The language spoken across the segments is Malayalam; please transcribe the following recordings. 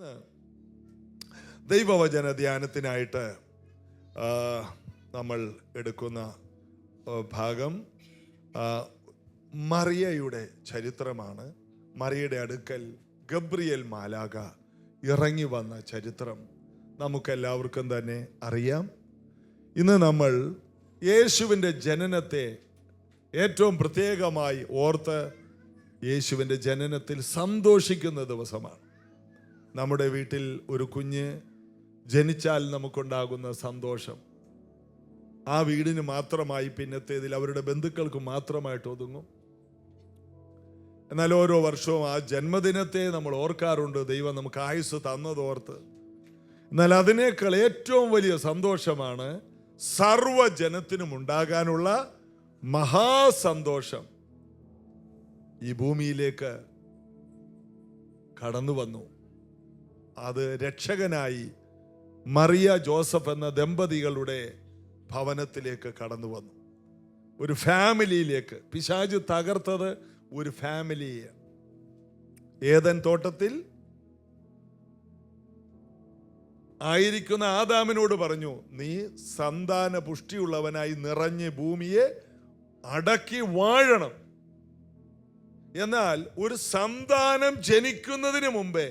ഇന്ന് ദൈവവചന ധ്യാനത്തിനായിട്ട് നമ്മൾ എടുക്കുന്ന ഭാഗം മറിയയുടെ ചരിത്രമാണ്. മറിയയുടെ അടുക്കൽ ഗബ്രിയേൽ മാലാഖ ഇറങ്ങി വന്ന ചരിത്രം നമുക്കെല്ലാവർക്കും തന്നെ അറിയാം. ഇന്ന് നമ്മൾ യേശുവിൻ്റെ ജനനത്തെ ഏറ്റവും പ്രത്യേകമായി ഓർത്ത് യേശുവിൻ്റെ ജനനത്തിൽ സന്തോഷിക്കുന്ന ദിവസമാണ്. നമ്മുടെ വീട്ടിൽ ഒരു കുഞ്ഞ് ജനിച്ചാൽ നമുക്കുണ്ടാകുന്ന സന്തോഷം ആ വീടിന് മാത്രമായി, പിന്നത്തേതിൽ അവരുടെ ബന്ധുക്കൾക്ക് മാത്രമായിട്ട് ഒതുങ്ങും. എന്നാൽ ഓരോ വർഷവും ആ ജന്മദിനത്തെ നമ്മൾ ഓർക്കാറുണ്ട്, ദൈവം നമുക്ക് ആയുസ് തന്നതോർത്ത്. എന്നാൽ അതിനേക്കാൾ ഏറ്റവും വലിയ സന്തോഷമാണ് സർവ്വജനത്തിനും ഉണ്ടാകാനുള്ള മഹാസന്തോഷം. ഈ ഭൂമിയിലേക്ക് കടന്നു വന്നു. അത് രക്ഷകനായി മറിയ ജോസഫ് എന്ന ദമ്പതികളുടെ ഭവനത്തിലേക്ക് കടന്നു വന്നു. ഒരു ഫാമിലിയിലേക്ക്. പിശാച് തകർത്തത് ഒരു ഫാമിലിയെ. ഏദൻ തോട്ടത്തിൽ ആയിരിക്കുന്ന ആദാമിനോട് പറഞ്ഞു, നീ സന്താന പുഷ്ടിയുള്ളവനായി നിറഞ്ഞ് ഭൂമിയെ അടക്കി വാഴണം. എന്നാൽ ഒരു സന്താനം ജനിക്കുന്നതിന് മുമ്പേ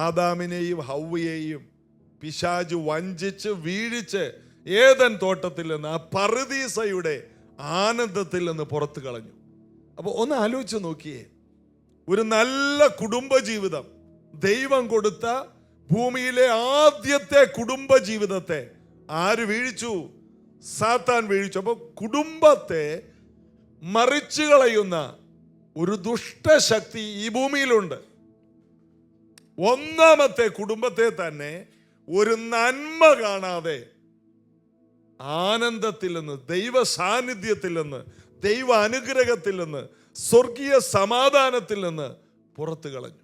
ആദാമിനെയും ഹവ്വയെയും പിശാച് വഞ്ചിച്ച് വീഴിച്ച് ഏദൻ തോട്ടത്തിൽ നിന്ന്, ആ പറുദീസയുടെ ആനന്ദത്തിൽ നിന്ന് പുറത്തു കളഞ്ഞു. അപ്പോൾ ഒന്ന് ആലോചിച്ച് നോക്കിയേ, ഒരു നല്ല കുടുംബജീവിതം, ദൈവം കൊടുത്ത ഭൂമിയിലെ ആദ്യത്തെ കുടുംബജീവിതത്തെ ആര് വീഴിച്ചു? സാത്താൻ വീഴിച്ചു. അപ്പോൾ കുടുംബത്തെ മറിച്ചു കളയുന്ന ഒരു ദുഷ്ടശക്തി ഈ ഭൂമിയിലുണ്ട്. ഒന്നാമത്തെ കുടുംബത്തെ തന്നെ ഒരു നന്മ കാണാതെ ആനന്ദത്തിൽ നിന്ന്, ദൈവ സാന്നിധ്യത്തിൽ നിന്ന്, ദൈവ അനുഗ്രഹത്തിൽ നിന്ന്, സ്വർഗീയ സമാധാനത്തിൽ നിന്ന് പുറത്തു കളഞ്ഞു.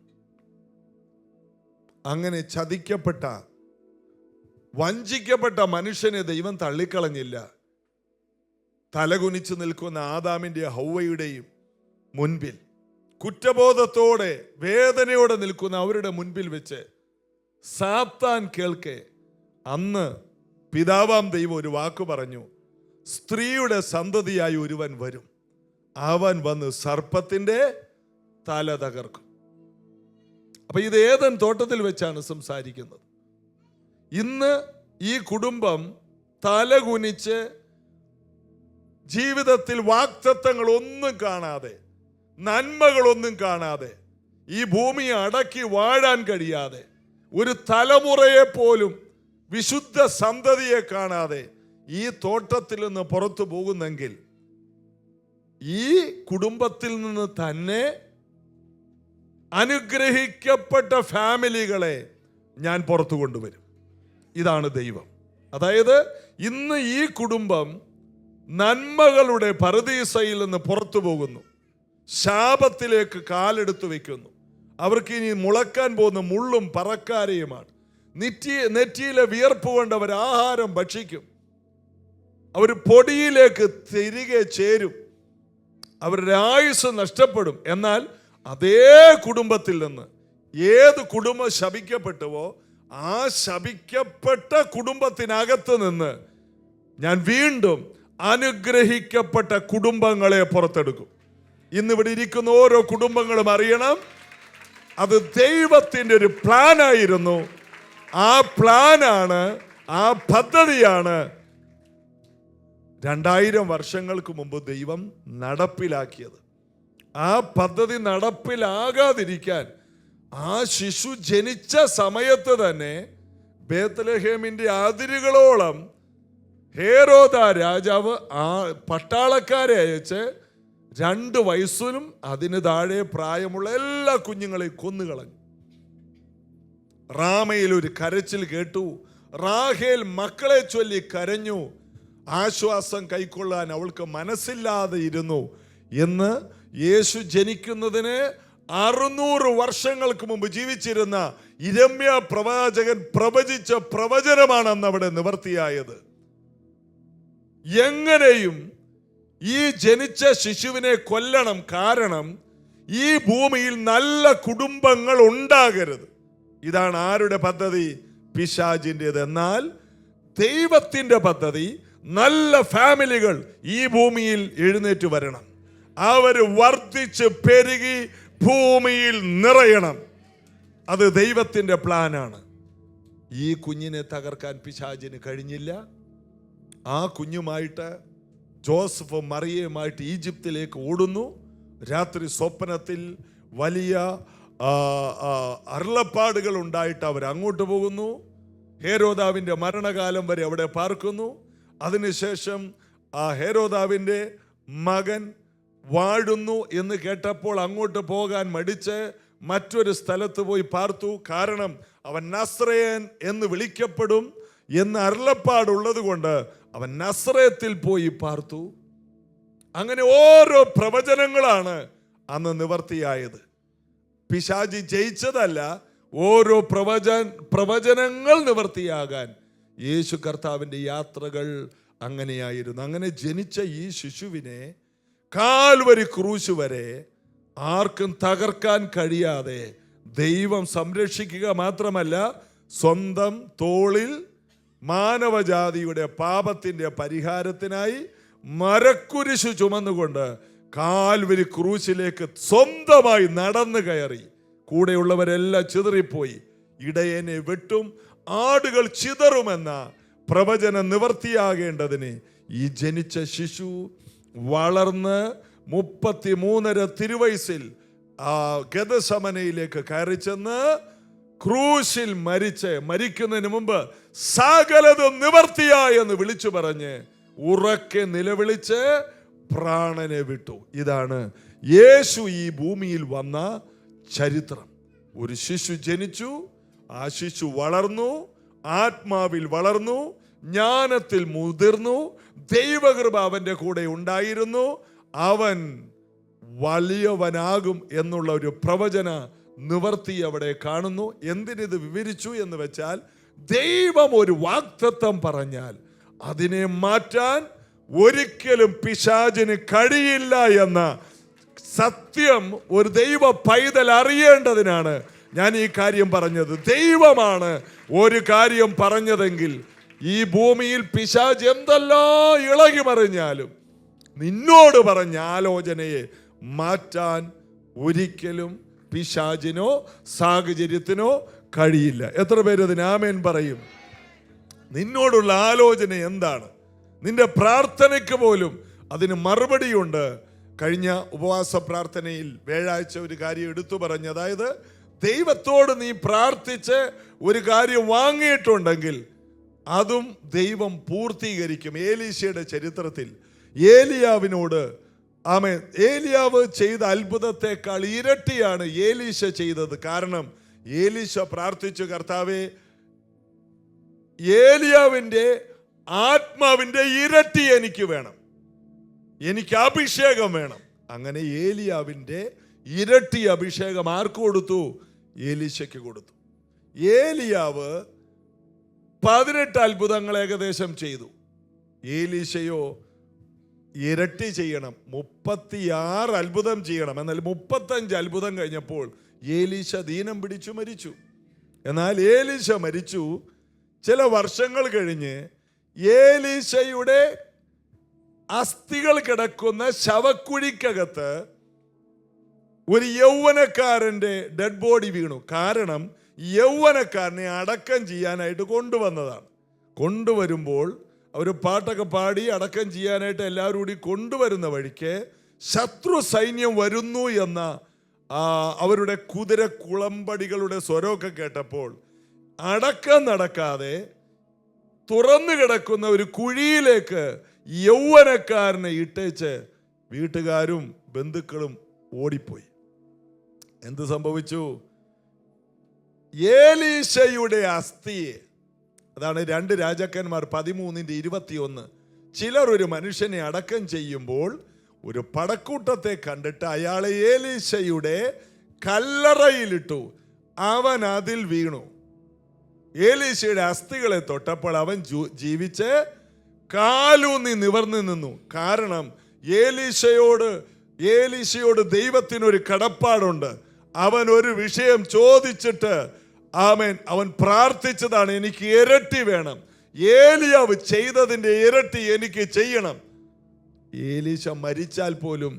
അങ്ങനെ ചതിക്കപ്പെട്ട, വഞ്ചിക്കപ്പെട്ട മനുഷ്യനെ ദൈവം തള്ളിക്കളഞ്ഞില്ല. തലകുനിച്ച് നിൽക്കുന്ന ആദാമിൻ്റെ ഹവ്വയുടെയും മുൻപിൽ, കുറ്റബോധത്തോടെ വേദനയോടെ നിൽക്കുന്ന അവരുടെ മുൻപിൽ വെച്ച് സാത്താൻ കേൾക്കെ, അന്ന് പിതാവാം ദൈവം ഒരു വാക്ക് പറഞ്ഞു, സ്ത്രീയുടെ സന്തതിയായി ഒരുവൻ വരും, അവൻ വന്ന് സർപ്പത്തിൻ്റെ തല തകർക്കും. അപ്പൊ ഇത് ഏദൻ തോട്ടത്തിൽ വെച്ചാണ് സംസാരിക്കുന്നത്. ഇന്ന് ഈ കുടുംബം തലകുനിച്ച് ജീവിതത്തിൽ വാഗ്ദത്തങ്ങളൊന്നും കാണാതെ, നന്മകളൊന്നും കാണാതെ, ഈ ഭൂമിയെ അടക്കി വാഴാൻ കഴിയാതെ, ഒരു തലമുറയെ പോലും, വിശുദ്ധ സന്തതിയെ കാണാതെ ഈ തോട്ടത്തിൽ നിന്ന് പുറത്തു പോകുന്നെങ്കിൽ ഈ കുടുംബത്തിൽ നിന്ന് തന്നെ അനുഗ്രഹിക്കപ്പെട്ട ഫാമിലികളെ ഞാൻ പുറത്തു കൊണ്ടുവരും. ഇതാണ് ദൈവം. അതായത് ഇന്ന് ഈ കുടുംബം നന്മകളുടെ പറുദീസയിൽ നിന്ന് പുറത്തു പോകുന്നു, ശാപത്തിലേക്ക് കാലെടുത്തു വെക്കുന്നു. അവർക്ക് ഇനി മുളക്കാൻ പോകുന്ന മുള്ളും പറക്കാരയുമാണ്. നെറ്റിയിലെ വിയർപ്പ് കൊണ്ട് അവർ ആഹാരം ഭക്ഷിക്കും. അവർ പൊടിയിലേക്ക് തിരികെ ചേരും. അവരുടെ ആയുസ് നഷ്ടപ്പെടും. എന്നാൽ അതേ കുടുംബത്തിൽ നിന്ന്, ഏത് കുടുംബം ശപിക്കപ്പെട്ടുവോ ആ ശപിക്കപ്പെട്ട കുടുംബത്തിനകത്ത് നിന്ന് ഞാൻ വീണ്ടും അനുഗ്രഹിക്കപ്പെട്ട കുടുംബങ്ങളെ പുറത്തെടുക്കും. ഇന്നിവിടെ ഇരിക്കുന്ന ഓരോ കുടുംബങ്ങളും അറിയണം, അത് ദൈവത്തിൻ്റെ ഒരു പ്ലാനായിരുന്നു. ആ പ്ലാനാണ്, ആ പദ്ധതിയാണ് 2000 വർഷങ്ങൾക്ക് മുമ്പ് ദൈവം നടപ്പിലാക്കിയത്. ആ പദ്ധതി നടപ്പിലാകാതിരിക്കാൻ ആ ശിശു ജനിച്ച സമയത്ത് തന്നെ ബേത്ലഹേമിൻ്റെ അതിരുകളോളം ഹേരോദ രാജാവ് ആ പട്ടാളക്കാരെ അയച്ച് 2 വയസ്സിനും അതിന് താഴെ പ്രായമുള്ള എല്ലാ കുഞ്ഞുങ്ങളെയും കൊന്നുകളഞ്ഞു. റാമയിൽ ഒരു കരച്ചിൽ കേട്ടു. റാഹേൽ മക്കളെ ചൊല്ലി കരഞ്ഞു. ആശ്വാസം കൈക്കൊള്ളാൻ അവൾക്ക് മനസ്സില്ലാതെ ഇരുന്നു എന്ന് യേശു ജനിക്കുന്നതിന് 600 വർഷങ്ങൾക്ക് മുമ്പ് ജീവിച്ചിരുന്ന ഇരമ്യ പ്രവാചകൻ പ്രവചിച്ച പ്രവചനമാണ് അന്ന് അവിടെ നിവർത്തിയായത്. എങ്ങനെയും ഈ ജനിച്ച ശിശുവിനെ കൊല്ലണം. കാരണം ഈ ഭൂമിയിൽ നല്ല കുടുംബങ്ങൾ ഉണ്ടാകരുത്. ഇതാണ് ആരുടെ പദ്ധതി? പിശാചിൻ്റെത്. എന്നാൽ ദൈവത്തിൻ്റെ പദ്ധതി നല്ല ഫാമിലികൾ ഈ ഭൂമിയിൽ എഴുന്നേറ്റ് വരണം. അവര് വർദ്ധിച്ച് പെരുകി ഭൂമിയിൽ നിറയണം. അത് ദൈവത്തിൻ്റെ പ്ലാനാണ്. ഈ കുഞ്ഞിനെ തകർക്കാൻ പിശാചിന് കഴിഞ്ഞില്ല. ആ കുഞ്ഞുമായിട്ട് ജോസഫ് മറിയയുമായിട്ട് ഈജിപ്തിലേക്ക് ഓടുന്നു. രാത്രി സ്വപ്നത്തിൽ വലിയ അരുളപ്പാടുകൾ ഉണ്ടായിട്ട് അവർ അങ്ങോട്ട് പോകുന്നു. ഹേരോദാവിൻ്റെ മരണകാലം വരെ അവിടെ പാർക്കുന്നു. അതിനുശേഷം ആ ഹേരോദാവിൻ്റെ മകൻ വാഴുന്നു എന്ന് കേട്ടപ്പോൾ അങ്ങോട്ട് പോകാൻ മടിച്ച് മറ്റൊരു സ്ഥലത്ത് പോയി പാർത്തു. കാരണം അവൻ നസ്രയൻ എന്ന് വിളിക്കപ്പെടും എന്ന് അരുളപ്പാടുള്ളത് കൊണ്ട് അവൻ നസ്രയത്തിൽ പോയി പാർത്തു. അങ്ങനെ ഓരോ പ്രവചനങ്ങളാണ് അന്ന് നിവർത്തിയായത്. പിശാചി ജയിച്ചതല്ല, ഓരോ പ്രവചനങ്ങൾ നിവർത്തിയാകാൻ യേശു കർത്താവിൻ്റെ യാത്രകൾ അങ്ങനെയായിരുന്നു. അങ്ങനെ ജനിച്ച ഈ ശിശുവിനെ കാൽവരി ക്രൂശ് വരെ ആർക്കും തകർക്കാൻ കഴിയാതെ ദൈവം സംരക്ഷിക്കുക മാത്രമല്ല, സ്വന്തം തോളിൽ മാനവജാതിയുടെ പാപത്തിൻ്റെ പരിഹാരത്തിനായി മരക്കുരിശ് ചുമന്നുകൊണ്ട് കാൽവരി ക്രൂശിലേക്ക് സ്വന്തമായി നടന്നു കയറി. കൂടെയുള്ളവരെല്ലാം ചിതറിപ്പോയി. ഇടയനെ വെട്ടും, ആടുകൾ ചിതറുമെന്ന പ്രവചനം നിവർത്തിയാകേണ്ടതിന് ഈ ജനിച്ച ശിശു വളർന്ന് 33 തിരുവയസ്സിൽ ആ ഗദസമനയിലേക്ക് കയറി ചെന്ന് ക്രൂശിൽ മരിക്കുന്നതിന് മുമ്പ് സകലതും നിവർത്തിയായെന്ന് വിളിച്ചു പറഞ്ഞ് ഉറക്കെ നിലവിളിച്ച് പ്രാണനെ വിട്ടു. ഇതാണ് യേശു ഈ ഭൂമിയിൽ വന്ന ചരിത്രം. ഒരു ശിശു ജനിച്ചു, ആ ശിശു വളർന്നു, ആത്മാവിൽ വളർന്നു, ജ്ഞാനത്തിൽ മുതിർന്നു, ദൈവകൃപ അവൻ്റെ കൂടെ ഉണ്ടായിരുന്നു. അവൻ വലിയവനാകും എന്നുള്ള ഒരു പ്രവചന നിവർത്തി അവിടെ കാണുന്നു. എന്തിനിത് വിവരിച്ചു എന്ന് വെച്ചാൽ, ദൈവം ഒരു വാഗ്ദത്തം പറഞ്ഞാൽ അതിനെ മാറ്റാൻ ഒരിക്കലും പിശാചിന് കഴിയില്ല എന്ന സത്യം ഒരു ദൈവ പൈതൽ അറിയേണ്ടതിനാണ് ഞാൻ ഈ കാര്യം പറഞ്ഞത്. ദൈവമാണ് ഒരു കാര്യം പറഞ്ഞതെങ്കിൽ ഈ ഭൂമിയിൽ പിശാച് എന്തെല്ലാം ഇളകി മറിഞ്ഞാലും നിന്നോട് പറഞ്ഞ ആലോചനയെ മാറ്റാൻ ഒരിക്കലും പിശാചിനോ സാഹചര്യത്തിനോ കഴിയില്ല. എത്ര പേര് അതിന് ആമേൻ പറയും? നിന്നോടുള്ള ആലോചന എന്താണ്? നിന്റെ പ്രാർത്ഥനയ്ക്ക് പോലും അതിന് മറുപടിയുണ്ട്. കഴിഞ്ഞ ഉപവാസ പ്രാർത്ഥനയിൽ വ്യാഴാഴ്ച ഒരു കാര്യം എടുത്തു പറഞ്ഞു. അതായത് ദൈവത്തോട് നീ പ്രാർത്ഥിച്ച് ഒരു കാര്യം വാങ്ങിയിട്ടുണ്ടെങ്കിൽ അതും ദൈവം പൂർത്തീകരിക്കും. ഏലീശയുടെ ചരിത്രത്തിൽ ഏലിയാവിനോട് ഏലിയാവ് ചെയ്ത അത്ഭുതത്തെക്കാൾ ഇരട്ടിയാണ് ഏലീശ ചെയ്തത്. കാരണം ഏലീശ പ്രാർത്ഥിച്ചു, കർത്താവേ, ഏലിയാവിൻ്റെ ആത്മാവിൻ്റെ ഇരട്ടി എനിക്ക് വേണം, എനിക്ക് അഭിഷേകം വേണം. അങ്ങനെ ഏലിയാവിൻ്റെ ഇരട്ടി അഭിഷേകം ആർക്ക് കൊടുത്തു? ഏലീശയ്ക്ക് കൊടുത്തു. ഏലിയാവ് 18 അത്ഭുതങ്ങൾ ഏകദേശം ചെയ്തു. ഏലീശയോ ഇരട്ടി ചെയ്യണം, 36 അത്ഭുതം ചെയ്യണം. എന്നാൽ 35 അത്ഭുതം കഴിഞ്ഞപ്പോൾ ഏലീശ ദീനം പിടിച്ചു മരിച്ചു. എന്നാൽ ഏലീശ മരിച്ചു. ചില വർഷങ്ങൾ കഴിഞ്ഞ് ഏലീശയുടെ അസ്ഥികൾ കിടക്കുന്ന ശവക്കുഴിക്കകത്ത് ഒരു യൗവനക്കാരൻ്റെ ഡെഡ് ബോഡി വീണു. കാരണം യൗവനക്കാരനെ അടക്കം ചെയ്യാനായിട്ട് കൊണ്ടുവന്നതാണ്. കൊണ്ടുവരുമ്പോൾ അവർ പാട്ടൊക്കെ പാടി അടക്കം ചെയ്യാനായിട്ട് എല്ലാവരും കൂടി കൊണ്ടുവരുന്ന വഴിക്ക് ശത്രു സൈന്യം വരുന്നു എന്ന അവരുടെ കുതിര കുളമ്പടികളുടെ സ്വരമൊക്കെ കേട്ടപ്പോൾ അടക്കം നടക്കാതെ തുറന്നു കിടക്കുന്ന ഒരു കുഴിയിലേക്ക് യൗവനക്കാരനെ ഇട്ടേച്ച് വീട്ടുകാരും ബന്ധുക്കളും ഓടിപ്പോയി. എന്ത് സംഭവിച്ചു? ഏലീശയുടെ അസ്ഥിയെ, അതാണ് 2 രാജാക്കന്മാർ 13:21, ചിലർ ഒരു മനുഷ്യനെ അടക്കം ചെയ്യുമ്പോൾ ഒരു പടക്കൂട്ടത്തെ കണ്ടിട്ട് അയാളെ ഏലീശയുടെ കല്ലറയിലിട്ടു. അവൻ അതിൽ വീണു. ഏലീശയുടെ അസ്ഥികളെ തൊട്ടപ്പോൾ അവൻ ജീവിച്ച് കാലൂന്നി നിവർന്നു നിന്നു. കാരണം ഏലീശയോട് ദൈവത്തിനൊരു കടപ്പാടുണ്ട്. അവൻ ഒരു വിഷയം ചോദിച്ചിട്ട് ആമേൻ, അവൻ പ്രാർത്ഥിച്ചതാണ്, എനിക്ക് ഇരട്ടി വേണം. ഏലിയാവ് ചെയ്തതിൻ്റെ ഇരട്ടി എനിക്ക് ചെയ്യണം. ഏലീശ മരിച്ചാൽ പോലും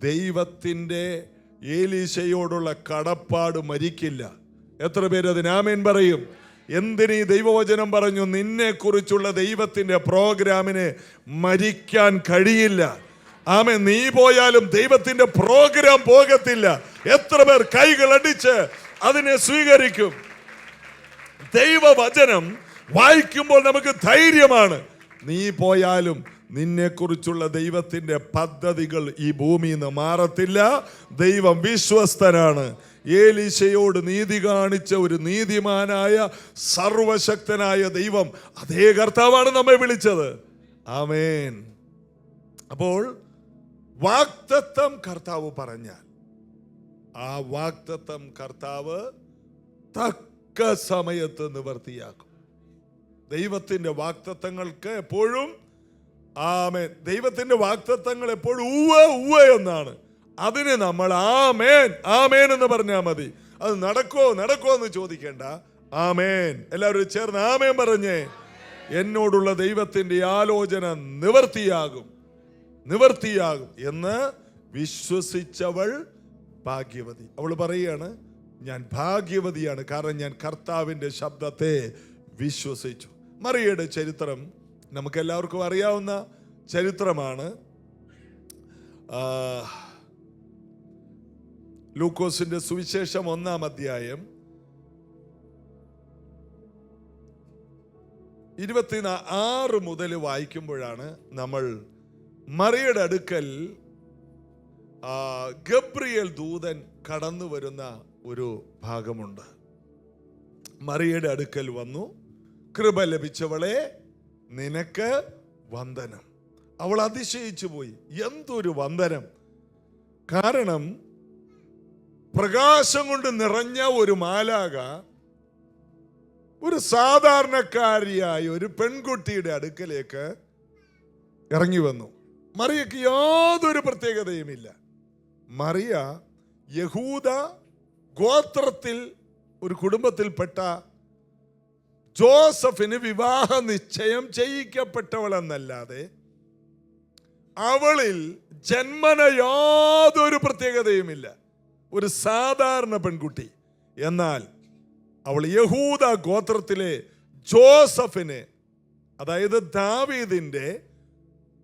ദൈവത്തിൻ്റെ ഏലീശയോടുള്ള കടപ്പാട് മരിക്കില്ല. എത്ര പേര് അതിന് ആമേൻ പറയും? എന്തിനീ ദൈവവചനം പറഞ്ഞു? നിന്നെ കുറിച്ചുള്ള ദൈവത്തിന്റെ പ്രോഗ്രാമിന് മരിക്കാൻ കഴിയില്ല. ആമേൻ. നീ പോയാലും ദൈവത്തിന്റെ പ്രോഗ്രാം പോകത്തില്ല. എത്ര പേർ കൈകൾ അടിച്ച് അതിനെ സ്വീകരിക്കും? ദൈവവചനം വായിക്കുമ്പോൾ നമുക്ക് ധൈര്യമാണ്. നീ പോയാലും നിന്നെക്കുറിച്ചുള്ള ദൈവത്തിന്റെ പദ്ധതികൾ ഈ ഭൂമിയിൽ നിന്ന് മാറത്തില്ല. ദൈവം വിശ്വസ്തനാണ്. ഏലീശയോട് നീതി കാണിച്ച ഒരു നീതിമാനായ സർവശക്തനായ ദൈവം, അതേ കർത്താവാണ് നമ്മെ വിളിച്ചത്. ആമേൻ. അപ്പോൾ വാഗ്ദത്തം കർത്താവ് പറഞ്ഞാൽ ആ വാഗ്ദത്തം കർത്താവ് തക്ക സമയത്ത് നിവർത്തിയാക്കും. ദൈവത്തിന്റെ വാഗ്ദത്തങ്ങൾക്ക് എപ്പോഴും ആമേൻ. ദൈവത്തിന്റെ വാഗ്ദത്തങ്ങൾ എപ്പോഴും ഉവ്വ ഉവ്വ എന്നാണ്. അതിന് നമ്മൾ ആമേൻ ആമേൻ എന്ന് പറഞ്ഞാൽ മതി. അത് നടക്കോ എന്ന് ചോദിക്കേണ്ട. ആമേൻ. എല്ലാവരും ചേർന്ന് ആമേൻ പറഞ്ഞേ. എന്നോടുള്ള ദൈവത്തിന്റെ ആലോചന നിവർത്തിയാകും എന്ന് വിശ്വസിച്ചവൾ ഭാഗ്യവതി. അവൾ പറയുകയാണ്, ഞാൻ ഭാഗ്യവതിയാണ്, കാരണം ഞാൻ കർത്താവിന്റെ ശബ്ദത്തെ വിശ്വസിച്ചു. മറിയയുടെ ചരിത്രം നമുക്ക് എല്ലാവർക്കും അറിയാവുന്ന ചരിത്രമാണ്. ലൂക്കോസിന്റെ സുവിശേഷം 1-ാം അധ്യായം 26 മുതൽ വായിക്കുമ്പോഴാണ് നമ്മൾ മറിയയുടെ അടുക്കൽ ഗബ്രിയേൽ ദൂതൻ കടന്നു വരുന്ന ഒരു ഭാഗമുണ്ട്. മറിയയുടെ അടുക്കൽ വന്നു, കൃപ ലഭിച്ചവളെ നിനക്ക് വന്ദനം. അവൾ അതിശയിച്ചു പോയി. എന്തൊരു വന്ദനം! കാരണം പ്രകാശം കൊണ്ട് നിറഞ്ഞ ഒരു മാലാക ഒരു സാധാരണക്കാരിയായ ഒരു പെൺകുട്ടിയുടെ അടുക്കലേക്ക് ഇറങ്ങി വന്നു. മറിയക്ക് യാതൊരു പ്രത്യേകതയുമില്ല. മറിയ യഹൂദ ഗോത്രത്തിൽ ഒരു കുടുംബത്തിൽപ്പെട്ട ജോസഫിന് വിവാഹ നിശ്ചയം ചെയ്യിക്കപ്പെട്ടവളെന്നല്ലാതെ അവളിൽ ജന്മന യാതൊരു പ്രത്യേകതയുമില്ല. ഒരു സാധാരണ പെൺകുട്ടി. എന്നാൽ അവൾ യഹൂദ ഗോത്രത്തിലെ ജോസഫിന്, അതായത് ദാവീദിന്റെ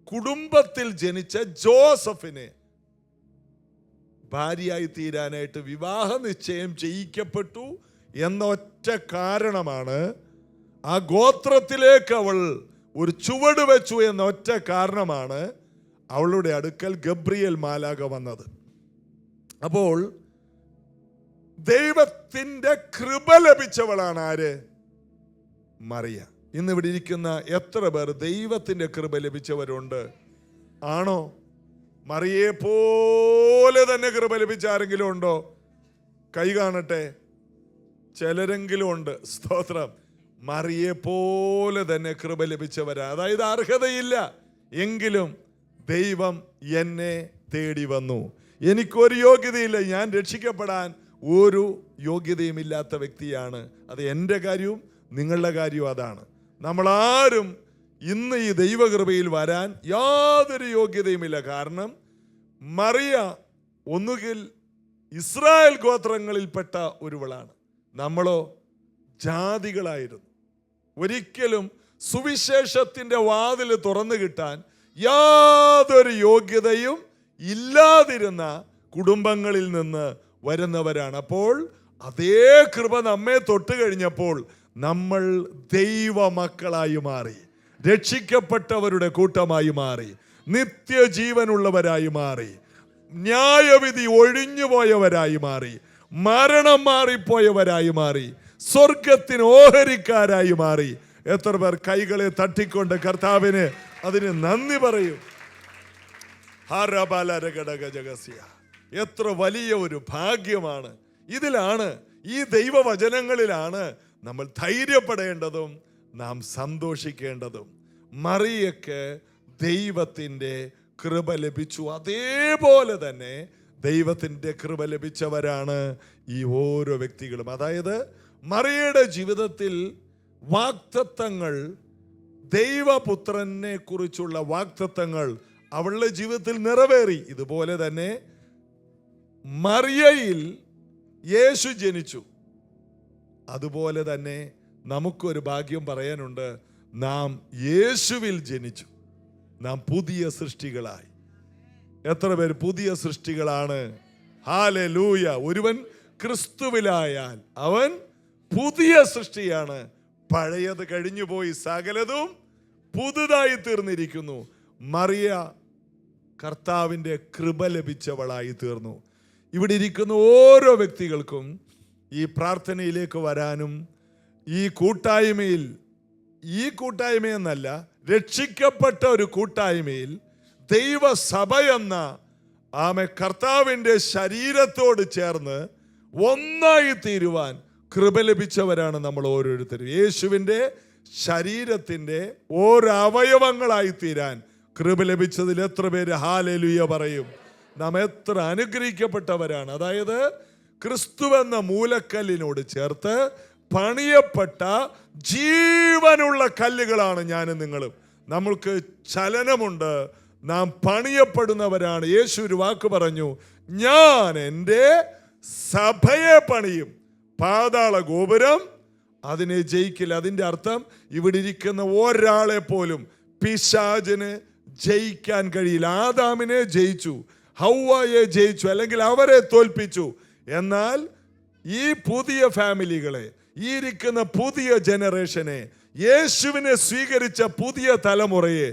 കുടുംബത്തിൽ ജനിച്ച ജോസഫിന് ഭാര്യയായി തീരാനായിട്ട് വിവാഹ നിശ്ചയം ചെയ്യിക്കപ്പെട്ടു എന്നൊറ്റ കാരണമാണ്, ആ ഗോത്രത്തിലേക്ക് അവൾ ഒരു ചുവട് വെച്ചു എന്നൊറ്റ കാരണമാണ് അവളുടെ അടുക്കൽ ഗബ്രിയേൽ മാലാക വന്നത്. അപ്പോൾ ദൈവത്തിന്റെ കൃപ ലഭിച്ചവളാണ് ആര്? മറിയ. ഇന്ന് ഇവിടെ ഇരിക്കുന്ന എത്ര പേർ ദൈവത്തിന്റെ കൃപ ലഭിച്ചവരുണ്ട്? ആണോ? മറിയെ പോലെ തന്നെ കൃപ ലഭിച്ച ആരെങ്കിലും ഉണ്ടോ? കൈ കാണട്ടെ. ചിലരെങ്കിലും ഉണ്ട്. സ്തോത്രം. മറിയെ പോലെ തന്നെ കൃപ ലഭിച്ചവരാ. അതായത് അർഹതയില്ല എങ്കിലും ദൈവം എന്നെ തേടി വന്നു. എനിക്കൊരു യോഗ്യതയില്ല, ഞാൻ രക്ഷിക്കപ്പെടാൻ ഒരു യോഗ്യതയും ഇല്ലാത്ത വ്യക്തിയാണ്. അത് എൻ്റെ കാര്യവും നിങ്ങളുടെ കാര്യവും അതാണ്. നമ്മളാരും ഇന്ന് ഈ ദൈവകൃപയിൽ വരാൻ യാതൊരു യോഗ്യതയുമില്ല. കാരണം മറിയ ഒന്നുകിൽ ഇസ്രായേൽ ഗോത്രങ്ങളിൽപ്പെട്ട ഒരുവളാണ്, നമ്മളോ ജാതികളായിരുന്നു. ഒരിക്കലും സുവിശേഷത്തിന്റെ വാതിൽ തുറന്നു കിട്ടാൻ യാതൊരു യോഗ്യതയും ഇല്ലാതിരുന്ന കുടുംബങ്ങളിൽ നിന്ന് വരുന്നവരാണ്. അപ്പോൾ അതേ കൃപ നമ്മെ തൊട്ട് കഴിഞ്ഞപ്പോൾ നമ്മൾ ദൈവമക്കളായി മാറി, രക്ഷിക്കപ്പെട്ടവരുടെ കൂട്ടമായി മാറി, നിത്യജീവനുള്ളവരായി മാറി, ന്യായവിധി ഒഴിഞ്ഞുപോയവരായി മാറി, മരണം മാറിപ്പോയവരായി മാറി, സ്വർഗത്തിന് ഓഹരിക്കാരായി മാറി. എത്ര പേർ കൈകളെ തട്ടിക്കൊണ്ട് കർത്താവിന് അതിന് നന്ദി പറയും? എത്ര വലിയ ഒരു ഭാഗ്യമാണ്! ഇതിലാണ്, ഈ ദൈവവചനങ്ങളിലാണ് നമ്മൾ ധൈര്യപ്പെടേണ്ടതും നാം സന്തോഷിക്കേണ്ടതും. മറിയക്ക് ദൈവത്തിൻ്റെ കൃപ ലഭിച്ചു. അതേപോലെ തന്നെ ദൈവത്തിൻ്റെ കൃപ ലഭിച്ചവരാണ് ഈ ഓരോ വ്യക്തികളും. അതായത് മറിയയുടെ ജീവിതത്തിൽ വാഗ്ദത്തങ്ങൾ, ദൈവപുത്രനെ കുറിച്ചുള്ള വാഗ്ദത്തങ്ങൾ അവളുടെ ജീവിതത്തിൽ നിറവേറി. ഇതുപോലെ തന്നെ മറിയയിൽ യേശു ജനിച്ചു. അതുപോലെ തന്നെ നമുക്കൊരു ഭാഗ്യം പറയാനുണ്ട്. നാം യേശുവിൽ ജനിച്ചു. നാം പുതിയ സൃഷ്ടികളായി. എത്ര പേര് പുതിയ സൃഷ്ടികളാണ്? ഹല്ലേലൂയ. ഒരുവൻ ക്രിസ്തുവിലായാൽ അവൻ പുതിയ സൃഷ്ടിയാണ്. പഴയത് കഴിഞ്ഞുപോയി, സകലതും പുതുതായി തീർന്നിരിക്കുന്നു. മറിയ കർത്താവിൻ്റെ കൃപ ലഭിച്ചവളായി തീർന്നു. ഇവിടെ ഇരിക്കുന്ന ഓരോ വ്യക്തികൾക്കും ഈ പ്രാർത്ഥനയിലേക്ക് വരാനും, ഈ കൂട്ടായ്മയെന്നല്ല, രക്ഷിക്കപ്പെട്ട ഒരു കൂട്ടായ്മയിൽ ദൈവസഭ എന്ന കർത്താവിൻ്റെ ശരീരത്തോട് ചേർന്ന് ഒന്നായി തീരുവാൻ കൃപ ലഭിച്ചവരാണ് നമ്മൾ ഓരോരുത്തരും. യേശുവിൻ്റെ ശരീരത്തിൻ്റെ ഓരോ അവയവങ്ങളായി തീരാൻ കൃപ ലഭിച്ചതിൽ എത്ര പേര് ഹല്ലേലൂയ പറയും? നാം എത്ര അനുഗ്രഹിക്കപ്പെട്ടവരാണ്. അതായത് ക്രിസ്തുവെന്ന മൂലക്കല്ലിനോട് ചേർത്ത് പണിയപ്പെട്ട ജീവനുള്ള കല്ലുകളാണ് ഞാനും നിങ്ങളും. നമ്മൾക്ക് ചലനമുണ്ട്, നാം പണിയപ്പെടുന്നവരാണ്. യേശു ഒരു വാക്ക് പറഞ്ഞു, ഞാൻ എൻ്റെ സഭയെ പണിയും, പാതാള ഗോപുരം അതിനെ ജയിക്കില്ല. അതിൻ്റെ അർത്ഥം ഇവിടെ ഇരിക്കുന്ന ഒരാളെ പോലും പിശാചിന് ജയിക്കാൻ കഴിയില്ല. ആദാമിനെ ജയിച്ചു, ഹൗവയെ ജയിച്ചു, അല്ലെങ്കിൽ അവരെ തോൽപ്പിച്ചു. എന്നാൽ ഈ പുതിയ ഫാമിലികളെ, ഈ ഇരിക്കുന്ന പുതിയ ജനറേഷനെ, യേശുവിനെ സ്വീകരിച്ച പുതിയ തലമുറയെ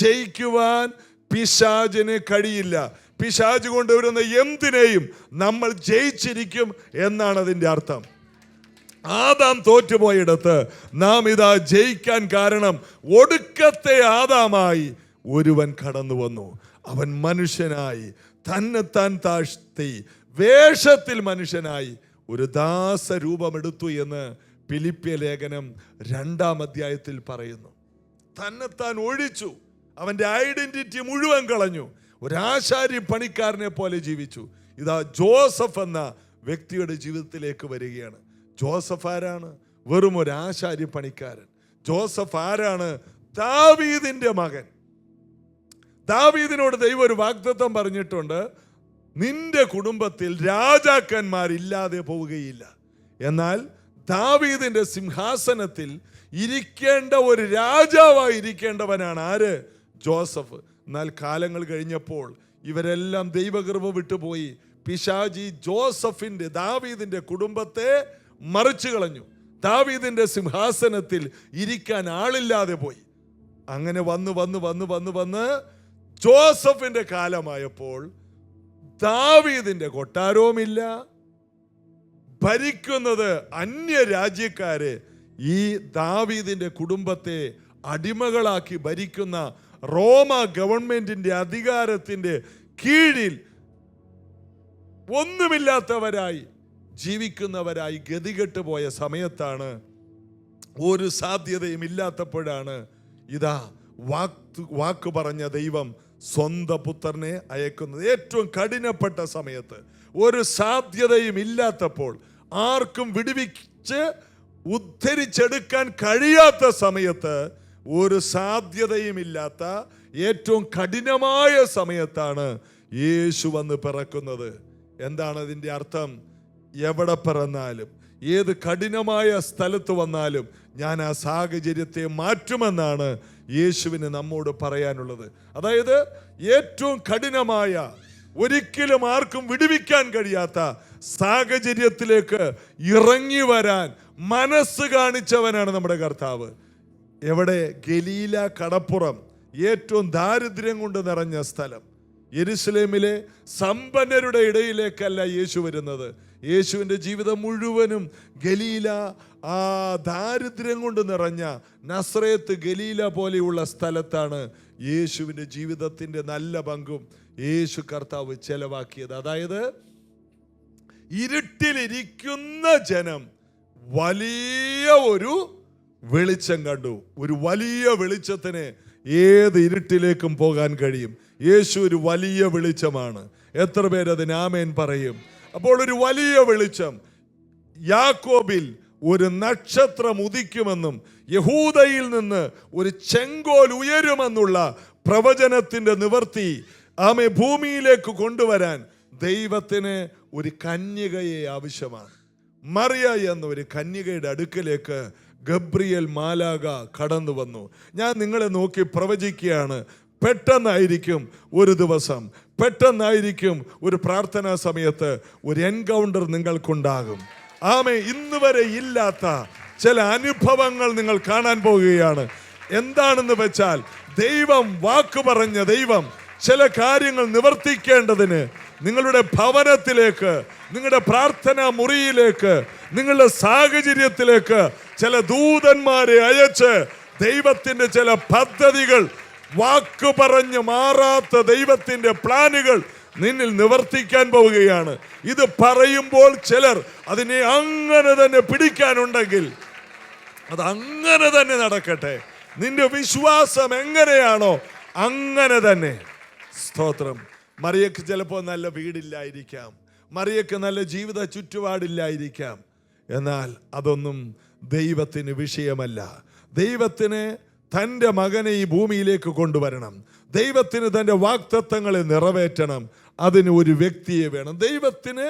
ജയിക്കുവാൻ പിശാചിന് കഴിയില്ല. പിശാച് കൊണ്ടുവരുന്ന എന്തിനേയും നമ്മൾ ജയിച്ചിരിക്കും എന്നാണ് അതിൻ്റെ അർത്ഥം. ആദാം തോറ്റുപോയിടത്ത് നാം ഇതാ ജയിക്കാൻ കാരണം ഒടുക്കത്തെ ആദാമായി ഒരുവൻ കടന്നു വന്നു. അവൻ മനുഷ്യനായി തന്നെത്താൻ താഴ്ത്തി വേഷത്തിൽ മനുഷ്യനായി ഒരു ദാസരൂപമെടുത്തു എന്ന് ഫിലിപ്പിയ ലേഖനം 2-ാം അധ്യായത്തിൽ പറയുന്നു. തന്നെത്താൻ ഒഴിച്ചു, അവൻ്റെ ഐഡന്റിറ്റി മുഴുവൻ കളഞ്ഞു, ഒരു ആശാരി പണിക്കാരനെ പോലെ ജീവിച്ചു. ഇതാ ജോസഫ് എന്ന വ്യക്തിയുടെ ജീവിതത്തിലേക്ക് വരികയാണ്. ജോസഫ് ആരാണ്? വെറും ഒരു ആശാരി പണിക്കാരൻ. ജോസഫ് ആരാണ്? ദാവീദിന്റെ മകൻ. ദാവീദിനോട് ദൈവം ഒരു വാഗ്ദത്തം പറഞ്ഞിട്ടുണ്ട്, നിന്റെ കുടുംബത്തിൽ രാജാക്കന്മാരില്ലാതെ പോവുകയില്ല. എന്നാൽ ദാവീദിന്റെ സിംഹാസനത്തിൽ ഇരിക്കേണ്ട ഒരു രാജാവായി ഇരിക്കേണ്ടവനാണ് ആര്? ജോസഫ്. എന്നാൽ കാലങ്ങൾ കഴിഞ്ഞപ്പോൾ ഇവരെല്ലാം ദൈവകൃപ വിട്ടുപോയി. പിശാചി ജോസഫിന്റെ, ദാവീദിന്റെ കുടുംബത്തെ മറിച്ചു കളഞ്ഞു. ദാവീദിന്റെ സിംഹാസനത്തിൽ ഇരിക്കാൻ ആളില്ലാതെ പോയി. അങ്ങനെ വന്ന് ജോസഫിന്റെ കാലമായപ്പോൾ ദാവീദിന്റെ കൊട്ടാരവുമില്ല, ഭരിക്കുന്നത് അന്യരാജ്യക്കാരെ ഈ ദാവീദിന്റെ കുടുംബത്തെ അടിമകളാക്കി ഭരിക്കുന്ന റോമ ഗവൺമെന്റിന്റെ അധികാരത്തിന്റെ കീഴിൽ ഒന്നുമില്ലാത്തവരായി ജീവിക്കുന്നവരായി ഗതികെട്ട് പോയ സമയത്താണ്, ഒരു സാധ്യതയും ഇല്ലാത്തപ്പോഴാണ് ഇതാ വാക്ക് പറഞ്ഞ ദൈവം സ്വന്തം പുത്രനെ അയക്കുന്നത്. ഏറ്റവും കഠിനപ്പെട്ട സമയത്ത്, ഒരു സാധ്യതയും ഇല്ലാത്തപ്പോൾ, ആർക്കും വിടുവിച്ച് ഉദ്ധരിച്ചെടുക്കാൻ കഴിയാത്ത സമയത്ത്, ഒരു സാധ്യതയും ഇല്ലാത്ത ഏറ്റവും കഠിനമായ സമയത്താണ് യേശു വന്ന് പിറക്കുന്നത്. എന്താണ് അതിൻ്റെ അർത്ഥം? എവിടെ പിറന്നാലും, ഏത് കഠിനമായ സ്ഥലത്ത് വന്നാലും ഞാൻ ആ സാഹചര്യത്തെ മാറ്റുമെന്നാണ് യേശുവിന് നമ്മോട് പറയാനുള്ളത്. അതായത് ഏറ്റവും കഠിനമായ, ഒരിക്കലും ആർക്കും വിടുവിക്കാൻ കഴിയാത്ത സാഹചര്യത്തിലേക്ക് ഇറങ്ങി വരാൻ മനസ്സ് കാണിച്ചവനാണ് നമ്മുടെ കർത്താവ്. എവിടെ? ഗലീല കടപ്പുറം, ഏറ്റവും ദാരിദ്ര്യം കൊണ്ട് നിറഞ്ഞ സ്ഥലം. യെരുശലേമിലെ സമ്പന്നരുടെ ഇടയിലേക്കല്ല യേശു വരുന്നത്. യേശുവിൻ്റെ ജീവിതം മുഴുവനും ഗലീല, ആ ദാരിദ്ര്യം കൊണ്ട് നിറഞ്ഞ നസ്രേത്ത് ഗലീല പോലെയുള്ള സ്ഥലത്താണ് യേശുവിൻ്റെ ജീവിതത്തിൻ്റെ നല്ല പങ്കും യേശു കർത്താവ് ചെലവാക്കിയത്. അതായത് ഇരുട്ടിലിരിക്കുന്ന ജനം വലിയ ഒരു വെളിച്ചം കണ്ടു. ഒരു വലിയ വെളിച്ചത്തിന് ഏത് ഇരുട്ടിലേക്കും പോകാൻ കഴിയും. യേശു ഒരു വലിയ വെളിച്ചമാണ്. എത്ര പേരതിന് ആമേൻ പറയും? അപ്പോൾ ഒരു വലിയ വെളിച്ചം യാക്കോബിൽ ഒരു നക്ഷത്രം ഉദിക്കുമെന്നും യഹൂദയിൽ നിന്ന് ഒരു ചെങ്കോൽ ഉയരുമെന്നുള്ള പ്രവചനത്തിന്റെ നിവർത്തി ആമേ ഭൂമിയിലേക്ക് കൊണ്ടുവരാൻ ദൈവത്തിന് ഒരു കന്യകയെ ആവശ്യമാണ്. മറിയ എന്ന ഒരു കന്യകയുടെ അടുക്കലേക്ക് ഗബ്രിയേൽ മാലാഖ കടന്നു വന്നു. ഞാൻ നിങ്ങളെ നോക്കി പ്രവചിക്കുകയാണ്, പെട്ടെന്നായിരിക്കും ഒരു ദിവസം, പെട്ടെന്നായിരിക്കും ഒരു പ്രാർത്ഥനാ സമയത്ത് ഒരു എൻകൗണ്ടർ നിങ്ങൾക്കുണ്ടാകും. ആമേ, ഇന്ന് വരെ ഇല്ലാത്ത ചില അനുഭവങ്ങൾ നിങ്ങൾ കാണാൻ പോവുകയാണ്. എന്താണെന്ന് വെച്ചാൽ ദൈവം വാക്ക് പറഞ്ഞ ദൈവം ചില കാര്യങ്ങൾ നിവർത്തിക്കേണ്ടതിന് നിങ്ങളുടെ ഭവനത്തിലേക്ക്, നിങ്ങളുടെ പ്രാർത്ഥനാ മുറിയിലേക്ക്, നിങ്ങളുടെ സാഹചര്യത്തിലേക്ക് ചില ദൂതന്മാരെ അയച്ച് ദൈവത്തിന്റെ ചില പദ്ധതികൾ, വാക്ക് പറഞ്ഞ് മാറാത്ത ദൈവത്തിന്റെ പ്ലാനുകൾ നിന്നിൽ നിവർത്തിക്കാൻ പോവുകയാണ്. ഇത് പറയുമ്പോൾ ചിലർ അതിനെ അങ്ങനെ തന്നെ പിടിക്കാനുണ്ടെങ്കിൽ അത് അങ്ങനെ തന്നെ നടക്കട്ടെ. നിന്റെ വിശ്വാസം എങ്ങനെയാണോ അങ്ങനെ തന്നെ. സ്തോത്രം. മറിയക്ക് ചിലപ്പോൾ നല്ല വീടില്ലായിരിക്കാം, മറിയക്ക് നല്ല ജീവിത ചുറ്റുപാടില്ലായിരിക്കാം. എന്നാൽ അതൊന്നും ദൈവത്തിന് വിഷയമല്ല. ദൈവത്തിന് തൻ്റെ മകനെ ഈ ഭൂമിയിലേക്ക് കൊണ്ടുവരണം. ദൈവത്തിന് തൻ്റെ വാഗ്ദത്തങ്ങളെ നിറവേറ്റണം. അതിന് ഒരു വ്യക്തിയെ വേണം. ദൈവത്തിന്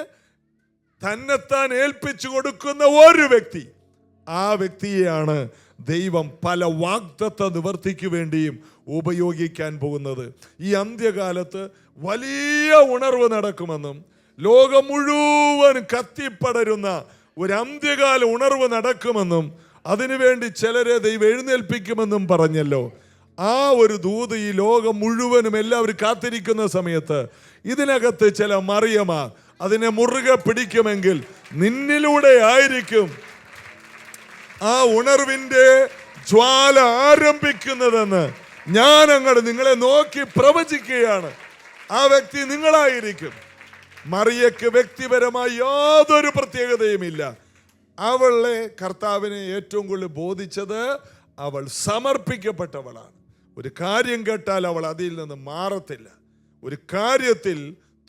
തന്നെത്താൻ ഏൽപ്പിച്ചു കൊടുക്കുന്ന ഒരു വ്യക്തി, ആ വ്യക്തിയെയാണ് ദൈവം പല വാഗ്ദത്ത നിവർത്തിക്ക് വേണ്ടിയും ഉപയോഗിക്കാൻ പോകുന്നത്. ഈ അന്ത്യകാലത്ത് വലിയ ഉണർവ് നടക്കുമെന്നും ലോകം മുഴുവൻ കത്തിപ്പടരുന്ന ഒരു അന്ത്യകാല ഉണർവ് നടക്കുമെന്നും അതിനുവേണ്ടി ചിലരെ ദൈവം എഴുന്നേൽപ്പിക്കുമെന്നും പറഞ്ഞല്ലോ. ആ ഒരു ദൂത് ഈ ലോകം മുഴുവനും എല്ലാവരും കാത്തിരിക്കുന്ന സമയത്ത് ഇതിനകത്ത് ചില മറിയമാർ അതിനെ മുറുകെ പിടിക്കുമെങ്കിൽ നിന്നിലൂടെ ആയിരിക്കും ആ ഉണർവിന്റെ ജ്വാല ആരംഭിക്കുന്നതെന്ന് ഞാൻ അങ്ങോട്ട് നിങ്ങളെ നോക്കി പ്രവചിക്കുകയാണ്. ആ വ്യക്തി നിങ്ങളായിരിക്കും. മറിയക്ക് വ്യക്തിപരമായി യാതൊരു പ്രത്യേകതയുമില്ല. അവളെ കർത്താവിനെ ഏറ്റവും കൂടുതൽ ബോധിച്ചത് അവൾ സമർപ്പിക്കപ്പെട്ടവളാണ്. ഒരു കാര്യം കേട്ടാൽ അവൾ അതിൽ നിന്ന് മാറത്തില്ല. ഒരു കാര്യത്തിൽ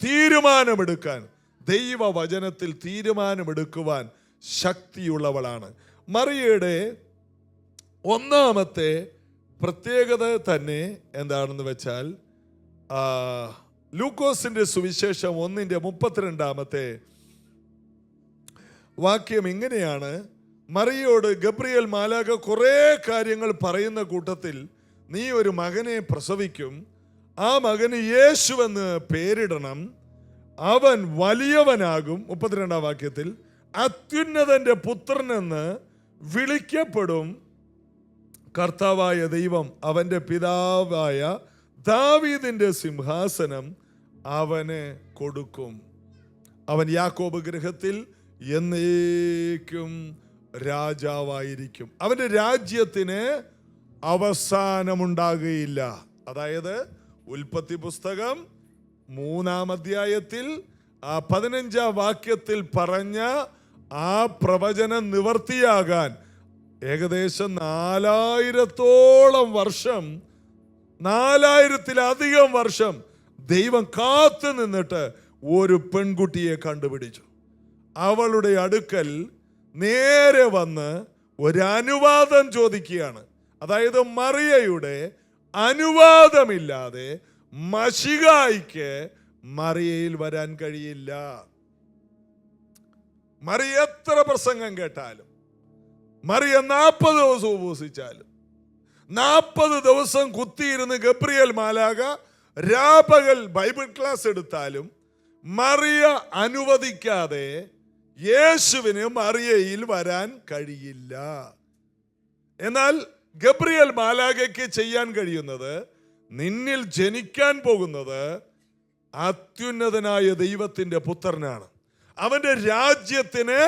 തീരുമാനമെടുക്കാൻ, ദൈവവചനത്തിൽ തീരുമാനമെടുക്കുവാൻ ശക്തിയുള്ളവളാണ്. മറിയയുടെ ഒന്നാമത്തെ പ്രത്യേകത തന്നെ എന്താണെന്ന് വെച്ചാൽ ലൂക്കോസിന്റെ സുവിശേഷം 1:32 വാക്യം ഇങ്ങനെയാണ്. മറിയയോട് ഗബ്രിയേൽ മാലാഖ കുറേ കാര്യങ്ങൾ പറയുന്ന കൂട്ടത്തിൽ നീ ഒരു മകനെ പ്രസവിക്കും, ആ മകന് യേശുവെന്ന് പേരിടണം, അവൻ വലിയവനാകും. 32 വാക്യത്തിൽ അത്യുന്നതന്റെ പുത്രനെന്ന് വിളിക്കപ്പെടും, കർത്താവായ ദൈവം അവന്റെ പിതാവായ ദാവീദിന്റെ സിംഹാസനം അവന് കൊടുക്കും, അവൻ യാക്കോബ് ഗൃഹത്തിൽ എന്നേക്കും രാജാവായിരിക്കും, അവന്റെ രാജ്യത്തിന് അവസാനമുണ്ടാകുകയില്ല. അതായത് ഉൽപ്പത്തി പുസ്തകം 3-ാം അധ്യായത്തിൽ 15-ാം വാക്യത്തിൽ പറഞ്ഞ ആ പ്രവചനം നിവർത്തിയാകാൻ ഏകദേശം 4000-ഓളം വർഷം, 4000-ത്തിലധികം വർഷം ദൈവം കാത്തു നിന്നിട്ട് ഒരു പെൺകുട്ടിയെ കണ്ടുപിടിച്ചു. അവളുടെ അടുക്കൽ നേരെ വന്ന് ഒരു അനുവാദം ചോദിക്കുകയാണ്. അതായത് മറിയയുടെ അനുവാദമില്ലാതെ മശിഹായ്ക്ക് മറിയയിൽ വരാൻ കഴിയില്ല. മറിയ എത്ര പ്രസംഗം കേട്ടാലും, മറിയ 40 ദിവസം ഉപവസിച്ചാലും, 40 ദിവസം കുത്തിയിരുന്ന് ഗബ്രിയേൽ മാലാഖ രാപകൽ ബൈബിൾ ക്ലാസ് എടുത്താലും മറിയ അനുവദിക്കാതെ യേശുവിന് മറിയയിൽ വരാൻ കഴിയില്ല. എന്നാൽ ഗബ്രിയേൽ മാലാഖയ്ക്ക് ചെയ്യാൻ കഴിയുന്നത്, നിന്നിൽ ജനിക്കാൻ പോകുന്നത് അത്യുന്നതനായ ദൈവത്തിന്റെ പുത്രനാണ്, അവന്റെ രാജ്യത്തിന്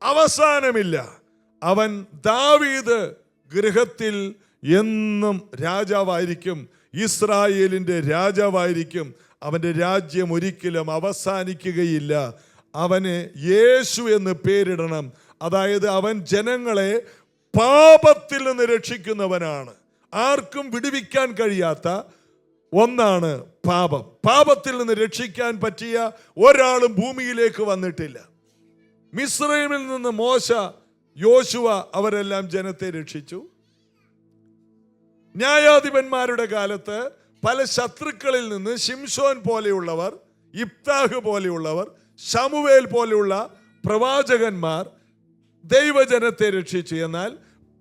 അവസാനമില്ല, അവൻ ദാവീദ് ഗൃഹത്തിൽ എന്നും രാജാവായിരിക്കും, ഇസ്രായേലിന്റെ രാജാവായിരിക്കും, അവന്റെ രാജ്യം ഒരിക്കലും അവസാനിക്കുകയില്ല, അവന് യേശു എന്ന് പേരിടണം. അതായത് അവൻ ജനങ്ങളെ പാപത്തിൽ നിന്ന് രക്ഷിക്കുന്നവനാണ്. ആർക്കും വിടുവിക്കാൻ കഴിയാത്ത ഒന്നാണ് പാപം. പാപത്തിൽ നിന്ന് രക്ഷിക്കാൻ പറ്റിയ ഒരാളും ഭൂമിയിലേക്ക് വന്നിട്ടില്ല. മിസ്രൈമിൽ നിന്ന് മോശ യോശുവ അവരെല്ലാം ജനത്തെ രക്ഷിച്ചു. ന്യായാധിപന്മാരുടെ കാലത്ത് പല ശത്രുക്കളിൽ നിന്ന് ശിംശോൻ പോലെയുള്ളവർ, ഇബ്താഹ് പോലെയുള്ളവർ, ശമൂവേൽ പോലെയുള്ള പ്രവാചകന്മാർ ദൈവജനത്തെ രക്ഷിച്ചു. എന്നാൽ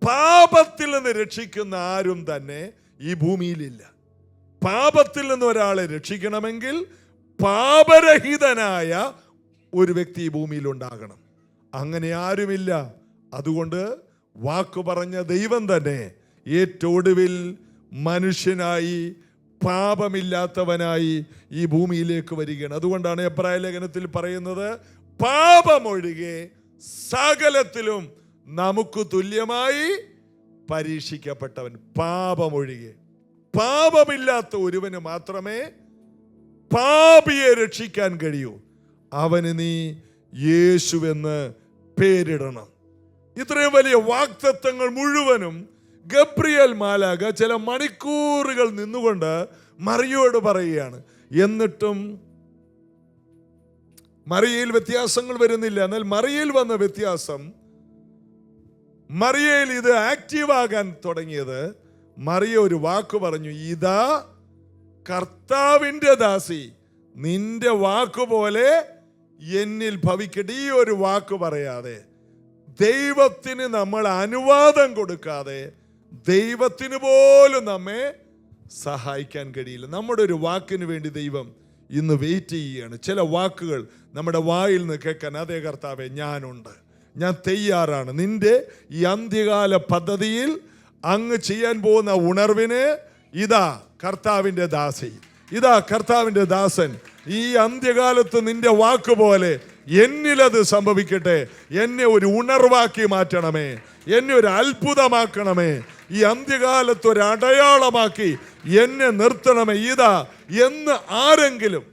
പാപത്തിൽ നിന്ന് രക്ഷിക്കുന്ന ആരും തന്നെ ഈ ഭൂമിയിലില്ല. പാപത്തിൽ നിന്ന് ഒരാളെ രക്ഷിക്കണമെങ്കിൽ പാപരഹിതനായ ഒരു വ്യക്തി ഈ ഭൂമിയിൽ ഉണ്ടാകണം. അങ്ങനെ ആരുമില്ല. അതുകൊണ്ട് വാക്കു പറഞ്ഞ ദൈവം തന്നെ ഏറ്റൊടുവിൽ മനുഷ്യനായി, പാപമില്ലാത്തവനായി ഈ ഭൂമിയിലേക്ക് വരികയാണ്. അതുകൊണ്ടാണ് എബ്രായ ലേഖനത്തിൽ പറയുന്നത്, പാപമൊഴികെ സകലത്തിലും നമുക്ക് തുല്യമായി പരീക്ഷിക്കപ്പെട്ടവൻ. പാപമൊഴികെ, പാപമില്ലാത്ത ഒരുവന് മാത്രമേ പാപിയെ രക്ഷിക്കാൻ കഴിയൂ. അവന് നീ യേശുവെന്ന് പേരിടണം. ഇത്രയും വലിയ വാഗ്ദത്തങ്ങൾ മുഴുവനും ഗബ്രിയേൽ മാലാഖ ചില മണിക്കൂറുകൾ നിന്നുകൊണ്ട് മറിയയോട് പറയുകയാണ്. എന്നിട്ടും മറിയയിൽ വ്യത്യാസങ്ങൾ വരുന്നില്ല. എന്നാൽ മറിയയിൽ വന്ന വ്യത്യാസം, മറിയയിൽ ഇത് ആക്റ്റീവ് ആകാൻ തുടങ്ങിയത്, മറിയ ഒരു വാക്ക് പറഞ്ഞു, ഇതാ കർത്താവിൻ്റെ ദാസി, നിന്റെ വാക്കുപോലെ എന്നിൽ ഭവിക്കട്ടെ. ഈ ഒരു വാക്ക് പറയാതെ, ദൈവത്തിന് നമ്മൾ അനുവാദം കൊടുക്കാതെ ദൈവത്തിന് പോലും നമ്മെ സഹായിക്കാൻ കഴിയില്ല. നമ്മുടെ ഒരു വാക്കിന് വേണ്ടി ദൈവം ഇന്ന് വെയിറ്റ് ചെയ്യുകയാണ്. ചില വാക്കുകൾ നമ്മുടെ വായിൽ നിന്ന് കേൾക്കാൻ, അതേ കർത്താവേ ഞാനുണ്ട്, ഞാൻ തയ്യാറാണ്. നിന്റെ ഈ അന്ത്യകാല പദ്ധതിയിൽ അങ്ങ് ചെയ്യാൻ പോകുന്ന ഉണർവിന് ഇതാ കർത്താവിൻ്റെ ദാസി, ഇതാ കർത്താവിൻ്റെ ദാസൻ. ഈ അന്ത്യകാലത്ത് നിന്റെ വാക്ക് പോലെ എന്നിലത് സംഭവിക്കട്ടെ. എന്നെ ഒരു ഉണർവാക്കി മാറ്റണമേ, എന്നെ ഒരു അത്ഭുതമാക്കണമേ, ഈ അന്ത്യകാലത്ത് ഒരു അടയാളമാക്കി എന്നെ നിർത്തണമേ ഇതാ എന്ന് ആരെങ്കിലും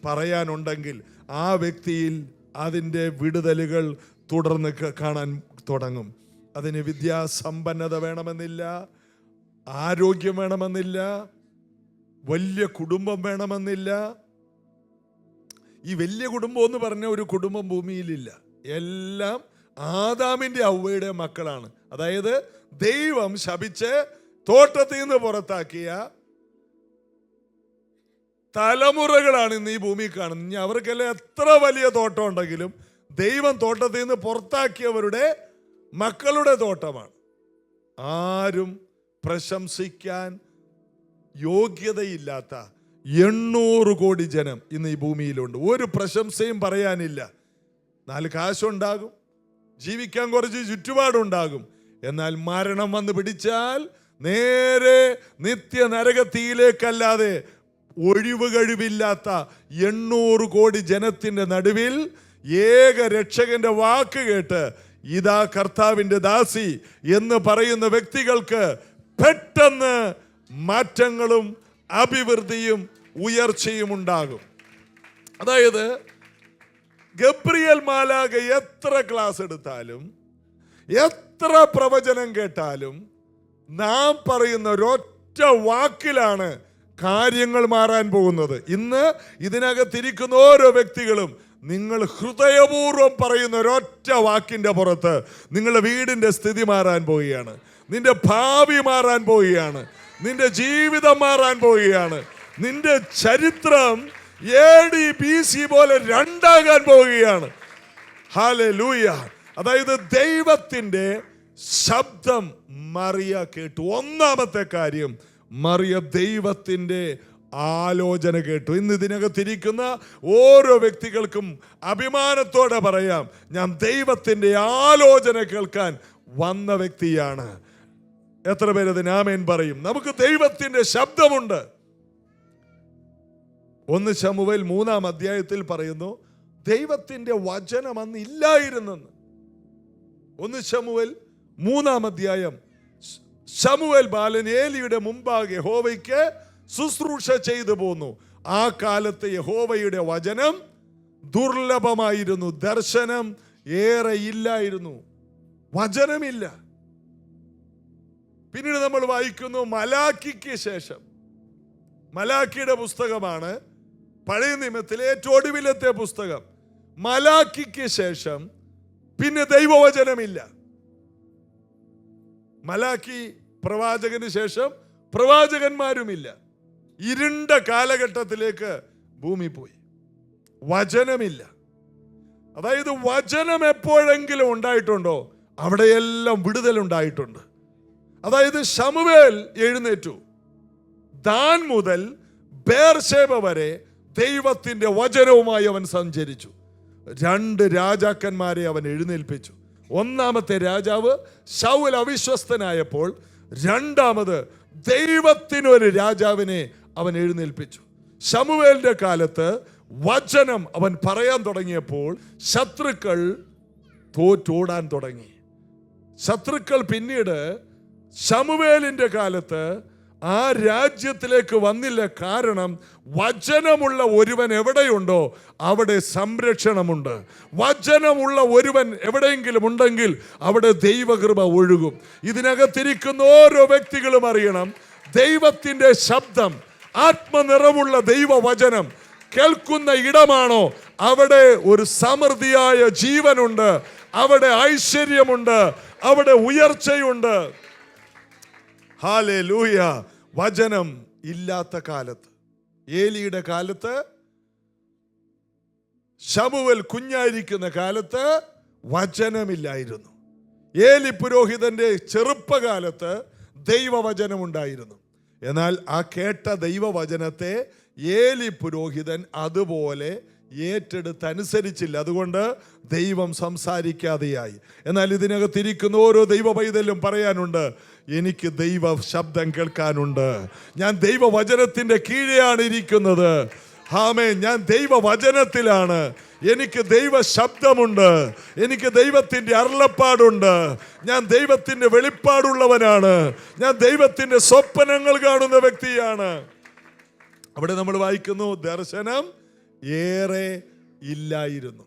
പറയാനുണ്ടെങ്കിൽ ആ വ്യക്തിയിൽ അതിൻ്റെ വിടുതലുകൾ തുടർന്ന് കാണാൻ തുടങ്ങും. അതിന് വിദ്യാസമ്പന്നത വേണമെന്നില്ല, ആരോഗ്യം വേണമെന്നില്ല, വലിയ കുടുംബം വേണമെന്നില്ല. ഈ വലിയ കുടുംബം എന്ന് പറഞ്ഞ ഒരു കുടുംബം ഭൂമിയിലില്ല. എല്ലാം ആദാമിൻ്റെ ഹവ്വയുടെ മക്കളാണ്. അതായത് ദൈവം ശപിച്ച് തോട്ടത്തിൽ നിന്ന് പുറത്താക്കിയ തലമുറകളാണ് ഇന്ന് ഈ ഭൂമി കാണുന്നത്. ഇനി അവർക്കെല്ലാം എത്ര വലിയ തോട്ടം ഉണ്ടെങ്കിലും ദൈവം തോട്ടത്തിൽ നിന്ന് പുറത്താക്കിയവരുടെ മക്കളുടെ തോട്ടമാണ്. ആരും പ്രശംസിക്കാൻ യോഗ്യതയില്ലാത്ത 800 കോടി ജനം ഇന്ന് ഈ ഭൂമിയിലുണ്ട്. ഒരു പ്രശംസയും പറയാനില്ല. 4 കാശുണ്ടാകും, ജീവിക്കാൻ കുറച്ച് ചുറ്റുപാടുണ്ടാകും. എന്നാൽ മരണം വന്ന് പിടിച്ചാൽ നേരെ നിത്യ നരകത്തിയിലേക്കല്ലാതെ ഒഴിവ് കഴിവില്ലാത്ത 800 കോടി ജനത്തിൻ്റെ നടുവിൽ ഏക രക്ഷകന്റെ വാക്ക് കേട്ട് ഇതാ കർത്താവിൻ്റെ ദാസി എന്ന് പറയുന്ന വ്യക്തികൾക്ക് പെട്ടെന്ന് മാറ്റങ്ങളും അഭിവൃദ്ധിയും ഉയർച്ചയും ഉണ്ടാകും. അതായത് ഗബ്രിയേൽ മാലാഖ എത്ര ക്ലാസ് എടുത്താലും, എത്ര പ്രവചനം കേട്ടാലും, നാം പറയുന്ന ഒരൊറ്റ വാക്കിലാണ് കാര്യങ്ങൾ മാറാൻ പോകുന്നത്. ഇന്ന് ഇതിനകത്തിരിക്കുന്ന ഓരോ വ്യക്തികളും നിങ്ങൾ ഹൃദയപൂർവ്വം പറയുന്ന ഒരൊറ്റ വാക്കിൻ്റെ പുറത്ത് നിങ്ങളുടെ വീടിൻ്റെ സ്ഥിതി മാറാൻ പോവുകയാണ്, നിന്റെ ഭാവി മാറാൻ പോവുകയാണ്, നിന്റെ ജീവിതം മാറാൻ പോവുകയാണ്, നിന്റെ ചരിത്രം AD BC പോലെ 2 ആകാൻ പോവുകയാണ്. ഹല്ലേലൂയ. അതായത് ദൈവത്തിൻ്റെ ശബ്ദം മറിയ കേട്ടു. ഒന്നാമത്തെ കാര്യം, മറിയ ദൈവത്തിൻ്റെ ആലോചന കേട്ടു. ഇന്ന് ഇതിനകത്തിരിക്കുന്ന ഓരോ വ്യക്തികൾക്കും അഭിമാനത്തോടെ പറയാം, ഞാൻ ദൈവത്തിൻ്റെ ആലോചന കേൾക്കാൻ വന്ന വ്യക്തിയാണ്. എത്ര പേര് അതിന് ആമേൻ പറയും? നമുക്ക് ദൈവത്തിൻ്റെ ശബ്ദമുണ്ട്. 1 ശമൂവേൽ 3-ാം അധ്യായത്തിൽ പറയുന്നു, ദൈവത്തിൻ്റെ വചനം അന്ന് ഇല്ലായിരുന്നെന്ന്. 1 ശമൂവേൽ 3-ാം അധ്യായം. ശമൂവേൽ ബാലൻ ഏലിയുടെ മുമ്പാകെ യഹോവയ്ക്ക് ശുശ്രൂഷ ചെയ്തു പോന്നു. ആ കാലത്ത് യഹോവയുടെ വചനം ദുർലഭമായിരുന്നു, ദർശനം ഏറെ ഇല്ലായിരുന്നു, വചനമില്ല. പിന്നീട് നമ്മൾ വായിക്കുന്നു മലാക്കിക്ക് ശേഷം, മലാക്കിയുടെ പുസ്തകമാണ് പഴയ നിയമത്തിലെ ഏറ്റവും ഒടുവിലത്തെ പുസ്തകം. മലാക്കിക്ക് ശേഷം പിന്നെ ദൈവവചനമില്ല. മലാക്കി പ്രവാചകന് ശേഷം പ്രവാചകന്മാരുമില്ല. ഇരുണ്ട കാലഘട്ടത്തിലേക്ക് ഭൂമി പോയി. വചനമില്ല. അതായത് വചനം എപ്പോഴെങ്കിലും ഉണ്ടായിട്ടുണ്ടോ അവിടെയെല്ലാം വിടുതലുണ്ടായിട്ടുണ്ട്. അതായത് ശമൂവേൽ എഴുന്നേറ്റു. ദാൻ മുതൽ ബേർശേബ വരെ ദൈവത്തിന്റെ വചനവുമായി അവൻ സഞ്ചരിച്ചു. 2 രാജാക്കന്മാരെ അവൻ എഴുന്നേൽപ്പിച്ചു. ഒന്നാമത്തെ രാജാവ് ശൗൽ അവിശ്വസ്തനായപ്പോൾ രണ്ടാമത് ദൈവത്തിനൊരു രാജാവിനെ അവൻ എഴുന്നേൽപ്പിച്ചു. ശമൂവേലിന്റെ കാലത്ത് വചനം അവൻ പറയാൻ തുടങ്ങിയപ്പോൾ ശത്രുക്കൾ തോറ്റോടാൻ തുടങ്ങി. ശത്രുക്കൾ പിന്നീട് ശമൂവേലിന്റെ കാലത്ത് ആ രാജ്യത്തിലേക്ക് വന്നില്ല. കാരണം വചനമുള്ള ഒരുവൻ എവിടെയുണ്ടോ അവിടെ സംരക്ഷണമുണ്ട്. വചനമുള്ള ഒരുവൻ എവിടെയെങ്കിലും ഉണ്ടെങ്കിൽ അവിടെ ദൈവകൃപ ഒഴുകും. ഇതിനകത്തിരിക്കുന്ന ഓരോ വ്യക്തികളും അറിയണം, ദൈവത്തിന്റെ ശബ്ദം, ആത്മനിറവുള്ള ദൈവവചനം കേൾക്കുന്ന ഇടമാണോ അവിടെ ഒരു സമൃദ്ധിയായ ജീവനുണ്ട്, അവിടെ ഐശ്വര്യമുണ്ട്, അവിടെ ഉയർച്ചയുണ്ട്. ഹല്ലേലൂയ. വചനം ഇല്ലാത്ത കാലത്ത്, ഏലിയുടെ കാലത്ത്, ശമൂവേൽ കുഞ്ഞായിരിക്കുന്ന കാലത്ത് വചനമില്ലായിരുന്നു. ഏലി പുരോഹിതന്റെ ചെറുപ്പകാലത്ത് ദൈവവചനമുണ്ടായിരുന്നു. എന്നാൽ ആ കേട്ട ദൈവവചനത്തെ ഏലി പുരോഹിതൻ അതുപോലെ ഏറ്റെടുത്തനുസരിച്ചില്ല. അതുകൊണ്ട് ദൈവം സംസാരിക്കാതെയായി. എന്നാൽ ഇതിനകത്തിരിക്കുന്ന ഓരോ ദൈവ പൈതലും പറയാനുണ്ട്, എനിക്ക് ദൈവ ശബ്ദം കേൾക്കാനുണ്ട്. ഞാൻ ദൈവവചനത്തിന്റെ കീഴെയാണ് ഇരിക്കുന്നത്. ആമേൻ. ഞാൻ ദൈവവചനത്തിലാണ്. എനിക്ക് ദൈവ ശബ്ദമുണ്ട്. എനിക്ക് ദൈവത്തിന്റെ അരുളപ്പാടുണ്ട്. ഞാൻ ദൈവത്തിന്റെ വെളിപ്പാടുള്ളവനാണ്. ഞാൻ ദൈവത്തിന്റെ സ്വപ്നങ്ങൾ കാണുന്ന വ്യക്തിയാണ്. അവിടെ നമ്മൾ വായിക്കുന്നു, ദർശനം ഏറെ ഇല്ലായിരുന്നു.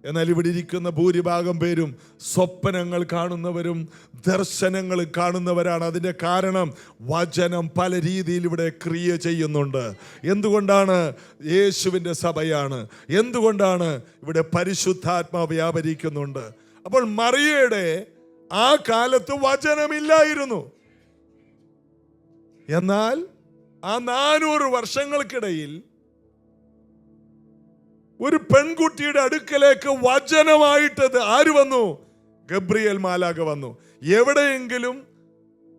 എന്നാൽ ഇവിടെ ഇരിക്കുന്ന ഭൂരിഭാഗം പേരും സ്വപ്നങ്ങൾ കാണുന്നവരും ദർശനങ്ങൾ കാണുന്നവരാണ്. അതിൻ്റെ കാരണം വചനം പല രീതിയിൽ ഇവിടെ ക്രിയ ചെയ്യുന്നുണ്ട്. എന്തുകൊണ്ടാണ്? യേശുവിൻ്റെ സഭയാണ്. എന്തുകൊണ്ടാണ്? ഇവിടെ പരിശുദ്ധാത്മാവ് വ്യാപരിക്കുന്നുണ്ട്. അപ്പോൾ മറിയയുടെ ആ കാലത്ത് വചനമില്ലായിരുന്നു. എന്നാൽ ആ 400 വർഷങ്ങൾക്കിടയിൽ ഒരു പെൺകുട്ടിയുടെ അടുക്കലേക്ക് വചനമായിട്ട് ആര് വന്നു? ഗബ്രിയേൽ മാലാഖ വന്നു. എവിടെയെങ്കിലും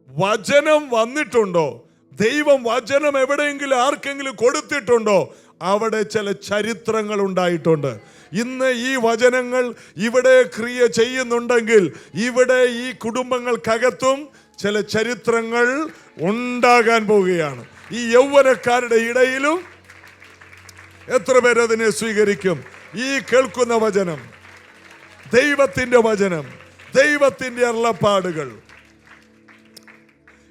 വചനം വന്നിട്ടുണ്ടോ? ദൈവം വചനം എവിടെയെങ്കിലും ആർക്കെങ്കിലും കൊടുത്തിട്ടുണ്ടോ? അവിടെ ചില ചരിത്രങ്ങൾ ഉണ്ടായിട്ടുണ്ട്. ഇന്ന് ഈ വചനങ്ങൾ ഇവിടെ ക്രിയ ചെയ്യുന്നുണ്ടെങ്കിൽ ഇവിടെ ഈ കുടുംബങ്ങൾക്കകത്തും ചില ചരിത്രങ്ങൾ ഉണ്ടാകാൻ പോവുകയാണ്. ഈ യൗവനക്കാരുടെ ഇടയിലും എത്ര പേരതിനെ സ്വീകരിക്കും? ഈ കേൾക്കുന്ന വചനം, ദൈവത്തിന്റെ വചനം, ദൈവത്തിന്റെ അരുളപ്പാടുകൾ.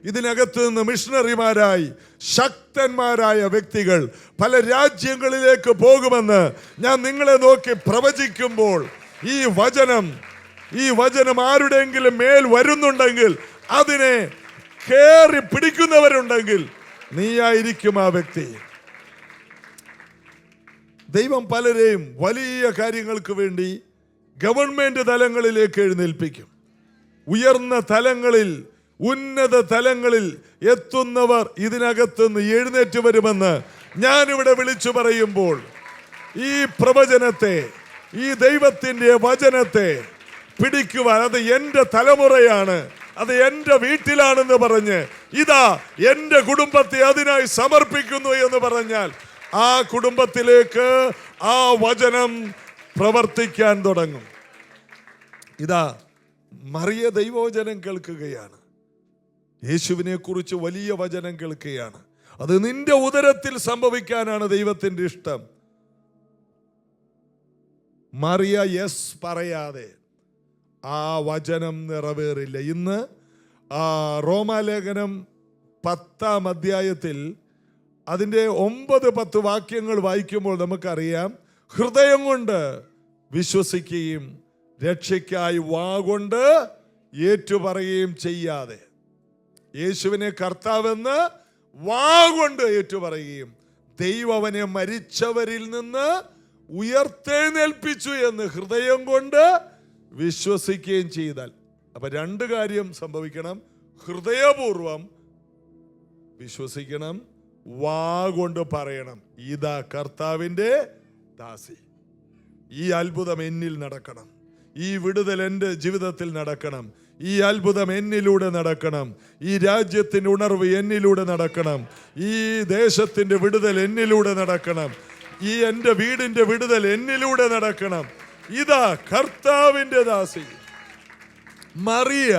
ഇതിനകത്ത് നിന്ന് മിഷണറിമാരായി ശക്തന്മാരായ വ്യക്തികൾ പല രാജ്യങ്ങളിലേക്ക് പോകുമെന്ന് ഞാൻ നിങ്ങളെ നോക്കി പ്രവചിക്കുമ്പോൾ ഈ വചനം ആരുടെയെങ്കിലും മേൽ വരുന്നുണ്ടെങ്കിൽ, അതിനെ കേറി പിടിക്കുന്നവരുണ്ടെങ്കിൽ നീയായിരിക്കും ആ വ്യക്തി. ദൈവം പലരെയും വലിയ കാര്യങ്ങൾക്ക് വേണ്ടി ഗവൺമെന്റ് തലങ്ങളിലേക്ക് എഴുന്നേൽപ്പിക്കും. ഉയർന്ന തലങ്ങളിൽ, ഉന്നത തലങ്ങളിൽ എത്തുന്നവർ ഇതിനകത്തുനിന്ന് എഴുന്നേറ്റ് വരുമെന്ന് ഞാനിവിടെ വിളിച്ചു പറയുമ്പോൾ, ഈ പ്രവചനത്തെ, ഈ ദൈവത്തിന്റെ വചനത്തെ പിടിക്കുവാൻ, അത് എൻ്റെ തലമുറയാണ്, അത് എൻ്റെ വീട്ടിലാണെന്ന് പറഞ്ഞ് ഇതാ എൻ്റെ കുടുംബത്തെ അതിനായി സമർപ്പിക്കുന്നു എന്ന് പറഞ്ഞാൽ ആ കുടുംബത്തിലേക്ക് ആ വചനം പ്രവർത്തിക്കാൻ തുടങ്ങും. ഇതാ മറിയ ദൈവവചനം കേൾക്കുകയാണ്. യേശുവിനെ കുറിച്ച് വലിയ വചനം കേൾക്കുകയാണ്. അത് നിന്റെ ഉദരത്തിൽ സംഭവിക്കാനാണ് ദൈവത്തിന്റെ ഇഷ്ടം. മറിയ യെസ് പറയാതെ ആ വചനം നിറവേറില്ല. ഇന്ന് ആ റോമാലേഖനം 10-ാം അധ്യായത്തിൽ അതിൻ്റെ 9-10 വാക്യങ്ങൾ വായിക്കുമ്പോൾ നമുക്കറിയാം, ഹൃദയം കൊണ്ട് വിശ്വസിക്കുകയും രക്ഷയ്ക്കായി വാഗൊണ്ട് ഏറ്റുപറയുകയും ചെയ്യാതെ, യേശുവിനെ കർത്താവെന്ന് വാഗൊണ്ട് ഏറ്റുപറയുകയും ദൈവം അവനെ മരിച്ചവരിൽ നിന്ന് ഉയർത്തെഴുന്നേൽപ്പിച്ചു എന്ന് ഹൃദയം കൊണ്ട് വിശ്വസിക്കുകയും ചെയ്താൽ. അപ്പൊ രണ്ട് കാര്യം സംഭവിക്കണം. ഹൃദയപൂർവം വിശ്വസിക്കണം, വാ കൊണ്ട് പറയണം, ഇതാ കർത്താവിൻ്റെ ദാസി. ഈ അത്ഭുതം എന്നിൽ നടക്കണം, ഈ വിടുതൽ എൻ്റെ ജീവിതത്തിൽ നടക്കണം, ഈ അത്ഭുതം എന്നിലൂടെ നടക്കണം, ഈ രാജ്യത്തിൻ്റെ ഉണർവ് എന്നിലൂടെ നടക്കണം, ഈ ദേശത്തിൻ്റെ വിടുതൽ എന്നിലൂടെ നടക്കണം, ഈ എൻ്റെ വീടിൻ്റെ വിടുതൽ എന്നിലൂടെ നടക്കണം. ഇതാ കർത്താവിൻ്റെ ദാസി. മറിയ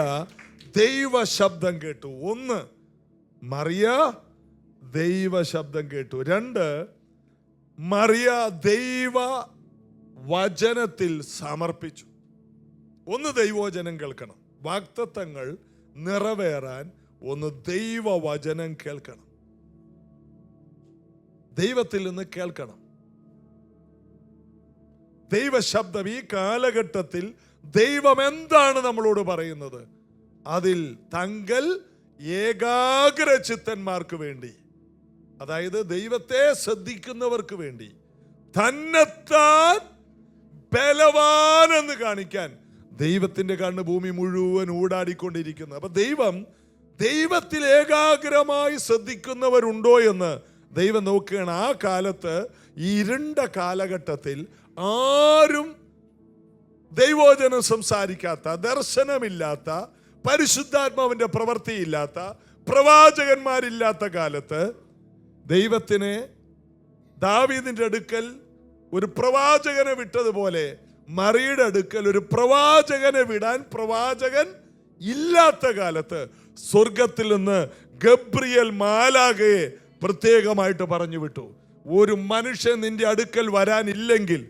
ദൈവ ശബ്ദം കേട്ടു. ഒന്ന്, മറിയ ദൈവ ശബ്ദം കേട്ടു. രണ്ട്, മറിയ ദൈവ വചനത്തിൽ സമർപ്പിച്ചു. ഒന്ന്, ദൈവവചനം കേൾക്കണം, വാഗ്ദത്തങ്ങൾ നിറവേറാൻ ഒന്ന് ദൈവവചനം കേൾക്കണം, ദൈവത്തിൽ നിന്ന് കേൾക്കണം. ദൈവശബ്ദം ഈ കാലഘട്ടത്തിൽ ദൈവം എന്താണ് നമ്മളോട് പറയുന്നത്, അതിൽ തങ്കൽ ഏകാഗ്രചിത്തന്മാർക്ക് വേണ്ടി, അതായത് ദൈവത്തെ ശ്രദ്ധിക്കുന്നവർക്ക് വേണ്ടി, തന്നെത്താൻ ബലവാനെന്ന് കാണിക്കാൻ ദൈവത്തിന്റെ കണ്ണ് ഭൂമി മുഴുവൻ ഊടാടിക്കൊണ്ടിരിക്കുന്നു. അപ്പൊ ദൈവത്തിൽ ഏകാഗ്രമായി ശ്രദ്ധിക്കുന്നവരുണ്ടോ എന്ന് ദൈവം നോക്കുകയാണ്. ആ കാലത്ത് ഈ ഇരുണ്ട കാലഘട്ടത്തിൽ ആരും ദൈവവചനം സംസാരിക്കാത്ത, ദർശനമില്ലാത്ത, പരിശുദ്ധാത്മാവിന്റെ പ്രവൃത്തിയില്ലാത്ത, പ്രവാചകന്മാരില്ലാത്ത കാലത്ത് ദൈവത്തിന് ദാവീദിന്റെ അടുക്കൽ ഒരു പ്രവാചകനെ വിട്ടതുപോലെ മറിയുടെ അടുക്കൽ ഒരു പ്രവാചകനെ വിടാൻ പ്രവാചകൻ ഇല്ലാത്ത കാലത്ത് സ്വർഗത്തിൽ നിന്ന് ഗബ്രിയേൽ മാലാഖയെ പ്രത്യേകമായിട്ട് പറഞ്ഞു വിട്ടു. ഒരു മനുഷ്യൻ നിന്റെ അടുക്കൽ വരാനില്ലെങ്കിൽ,